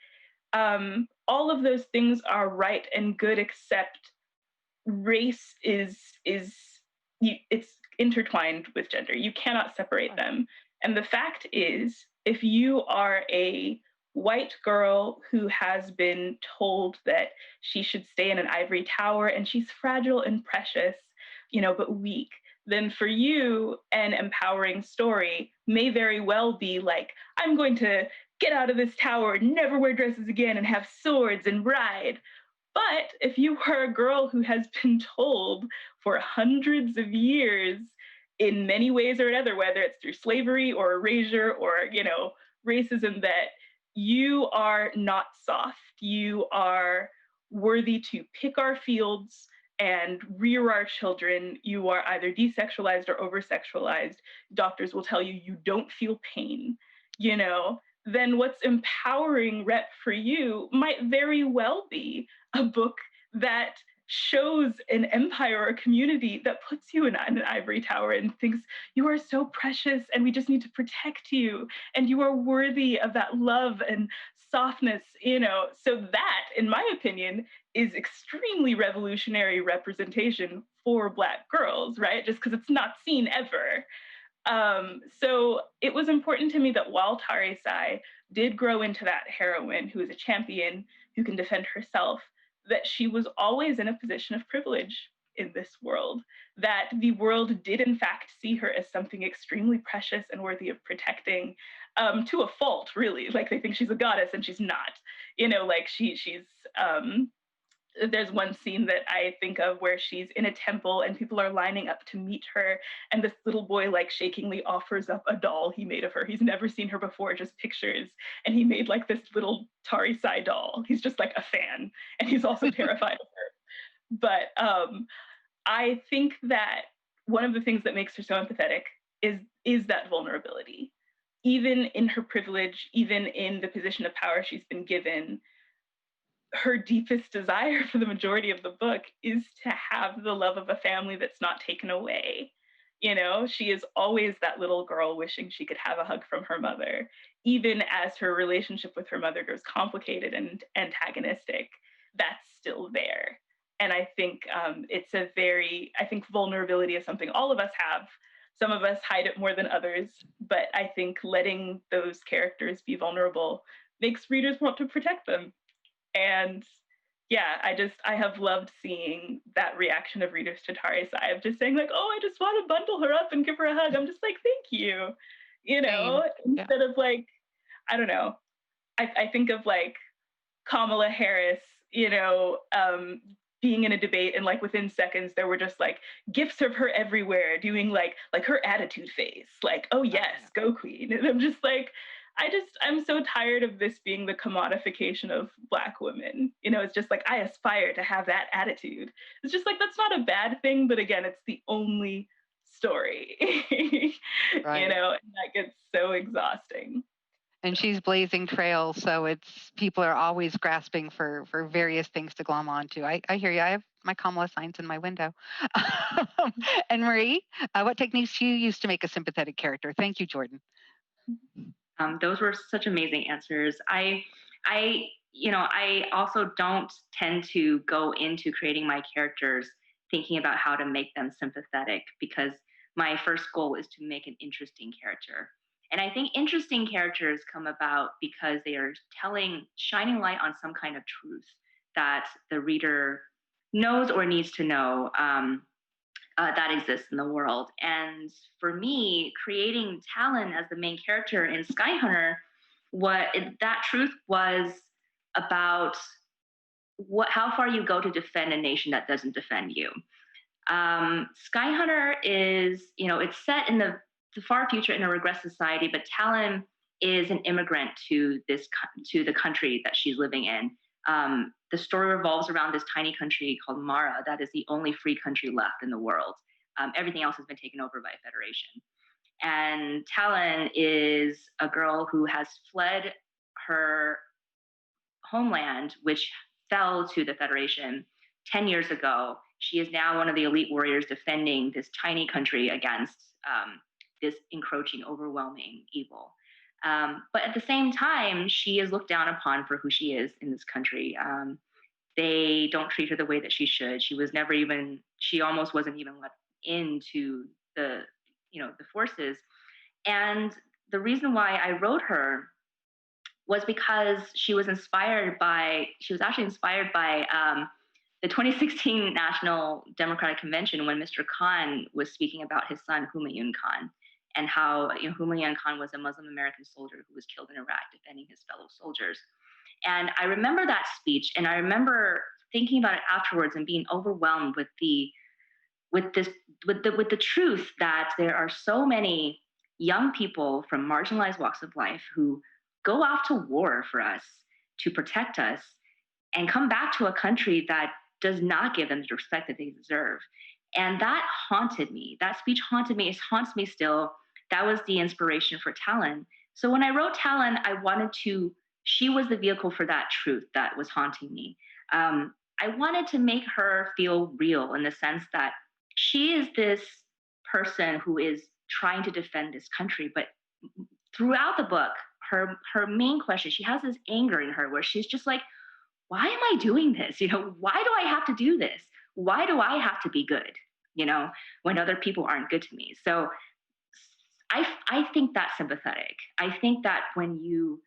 [SPEAKER 11] All of those things are right and good, except race it's intertwined with gender. You cannot separate them. And the fact is, if you are a white girl who has been told that she should stay in an ivory tower and she's fragile and precious, you know, but weak, then for you, an empowering story may very well be like, I'm going to get out of this tower, never wear dresses again, and have swords and ride. But if you are a girl who has been told for hundreds of years in many ways or another, whether it's through slavery or erasure or, you know, racism, that you are not soft, you are worthy to pick our fields and rear our children, you are either desexualized or over-sexualized. Doctors will tell you you don't feel pain, you know, then what's empowering rep for you might very well be a book that shows an empire or a community that puts you in an ivory tower and thinks you are so precious and we just need to protect you and you are worthy of that love and softness, So that, in my opinion, is extremely revolutionary representation for Black girls, right? Just because it's not seen ever. So it was important to me that while Tare Sai did grow into that heroine who is a champion, who can defend herself, that she was always in a position of privilege in this world, that the world did in fact see her as something extremely precious and worthy of protecting, to a fault, really. Like they think she's a goddess and she's not. Like she's there's one scene that I think of where she's in a temple and people are lining up to meet her, and this little boy like shakingly offers up a doll he made of her. He's never seen her before, just pictures, and he made like this little Tari Sai doll. He's just like a fan, and he's also terrified of her. But I think that one of the things that makes her so empathetic is that vulnerability. Even in her privilege, even in the position of power she's been given, her deepest desire for the majority of the book is to have the love of a family that's not taken away. She is always that little girl wishing she could have a hug from her mother, even as her relationship with her mother grows complicated and antagonistic. That's still there. And I think I think vulnerability is something all of us have. Some of us hide it more than others, but I think letting those characters be vulnerable makes readers want to protect them. And yeah, I have loved seeing that reaction of readers to Tari Sai of just saying like, oh, I just want to bundle her up and give her a hug. I'm just like, thank you. Instead of like, I don't know. I think of like Kamala Harris, being in a debate and like within seconds there were just like gifs of her everywhere doing like her attitude face, like, oh yes, go queen. And I'm just like, I'm so tired of this being the commodification of Black women. It's just like, I aspire to have that attitude. It's just like, that's not a bad thing, but again, it's the only story.
[SPEAKER 9] Right.
[SPEAKER 11] And that gets so exhausting.
[SPEAKER 9] And she's blazing trails, so people are always grasping for various things to glom onto. I hear you. I have my Kamala signs in my window. And Marie, what techniques do you use to make a sympathetic character? Thank you, Jordan.
[SPEAKER 10] Those were such amazing answers. I also don't tend to go into creating my characters thinking about how to make them sympathetic, because my first goal is to make an interesting character. And I think interesting characters come about because they are shining light on some kind of truth that the reader knows or needs to know that exists in the world. And for me, creating Talon as the main character in Skyhunter, that truth was about how far you go to defend a nation that doesn't defend you. Skyhunter is, it's set in the far future in a regressive society, but Talon is an immigrant to the country that she's living in. The story revolves around this tiny country called Mara that is the only free country left in the world. Everything else has been taken over by Federation. And Talon is a girl who has fled her homeland, which fell to the Federation 10 years ago. She is now one of the elite warriors defending this tiny country against this encroaching, overwhelming evil. But at the same time, she is looked down upon for who she is in this country. They don't treat her the way that she should. She almost wasn't even let into the forces. And the reason why I wrote her was because she was actually inspired by the 2016 National Democratic Convention, when Mr. Khan was speaking about his son, Humayun Khan, and how Humayun Khan was a Muslim American soldier who was killed in Iraq defending his fellow soldiers. And I remember that speech, and I remember thinking about it afterwards and being overwhelmed with the truth that there are so many young people from marginalized walks of life who go off to war for us, to protect us, and come back to a country that does not give them the respect that they deserve. And that haunted me. That speech haunted me. It haunts me still. That was the inspiration for Talon. So when I wrote Talon, I wanted to, she was the vehicle for that truth that was haunting me. I wanted to make her feel real in the sense that she is this person who is trying to defend this country, but throughout the book, her main question, she has this anger in her where she's just like, why am I doing this? Why do I have to do this? Why do I have to be good? When other people aren't good to me. So I think that's sympathetic. I think that when you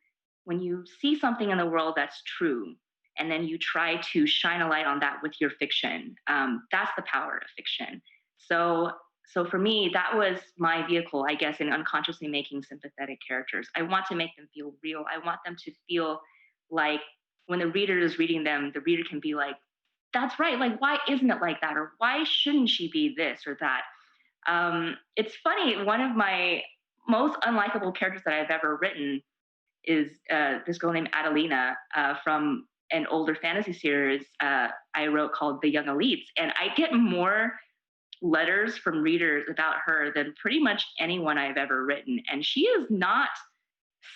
[SPEAKER 10] see something in the world that's true, and then you try to shine a light on that with your fiction, that's the power of fiction. So for me, that was my vehicle, I guess, in unconsciously making sympathetic characters. I want to make them feel real. I want them to feel like when the reader is reading them, the reader can be like, that's right. Like, why isn't it like that? Or why shouldn't she be this or that? It's funny. One of my most unlikable characters that I've ever written is this girl named Adelina from an older fantasy series I wrote called The Young Elites. And I get more letters from readers about her than pretty much anyone I've ever written. And she is not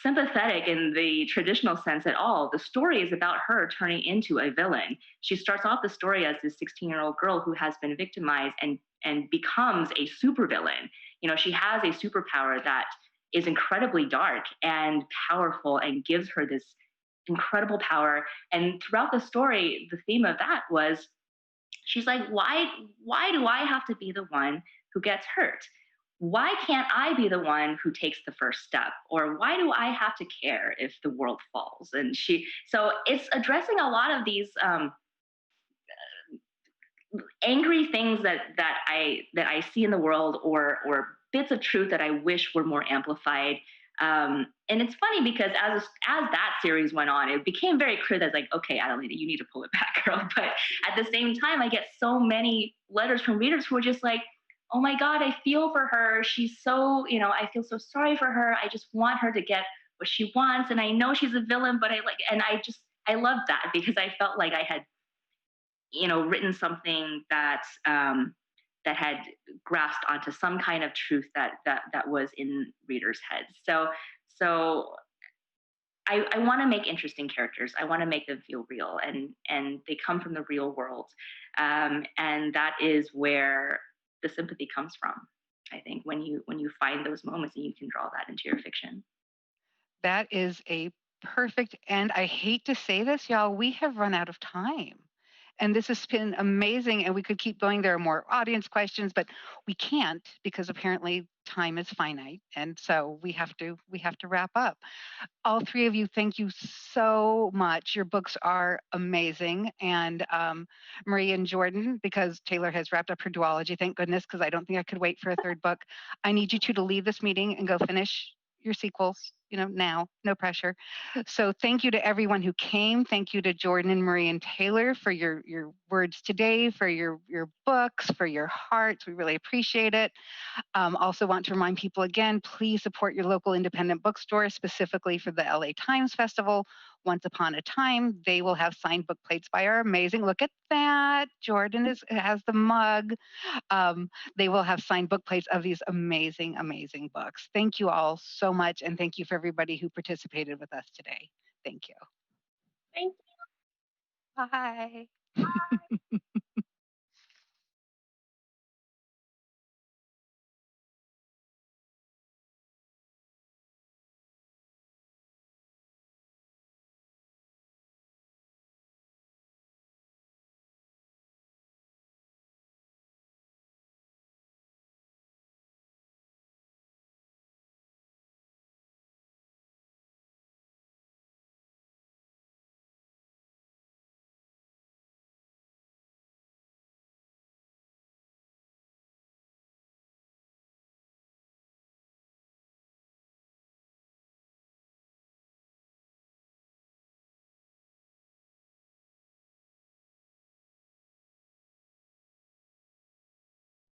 [SPEAKER 10] sympathetic in the traditional sense at all. The story is about her turning into a villain. She starts off the story as this 16-year-old girl who has been victimized and becomes a supervillain. She has a superpower that is incredibly dark and powerful and gives her this incredible power. And throughout the story, the theme of that was, she's like, why do I have to be the one who gets hurt? Why can't I be the one who takes the first step? Or why do I have to care if the world falls? So it's addressing a lot of these angry things that I see in the world, or bits of truth that I wish were more amplified. And it's funny because as that series went on, it became very clear that, like, okay, Adelina, you need to pull it back, girl. But at the same time, I get so many letters from readers who are just like, oh my God, I feel for her. She's so, I feel so sorry for her. I just want her to get what she wants. And I know she's a villain, but I love that because I felt like I had, written something that had grasped onto some kind of truth that was in readers' heads. So I want to make interesting characters. I want to make them feel real, and they come from the real world, and that is where the sympathy comes from. I think when you find those moments and you can draw that into your fiction.
[SPEAKER 9] That is a perfect end. I hate to say this, y'all, we have run out of time. And this has been amazing, and we could keep going. There are more audience questions, but we can't because apparently time is finite, and so we have to wrap up. All three of you, thank you so much. Your books are amazing, and Marie and Jordan, because Tehlor has wrapped up her duology, thank goodness, because I don't think I could wait for a third book. I need you two to leave this meeting and go finish your sequels, now, no pressure. So thank you to everyone who came. Thank you to Jordan and Marie and Tehlor for your words today, for your books, for your hearts. We really appreciate it. Also want to remind people again, please support your local independent bookstore, specifically for the LA Times Festival. Once upon a time, they will have signed book plates by our amazing, look at that, Jordan has the mug. They will have signed book plates of these amazing, amazing books. Thank you all so much, and thank you for everybody who participated with us today. Thank you.
[SPEAKER 12] Thank you.
[SPEAKER 9] Bye.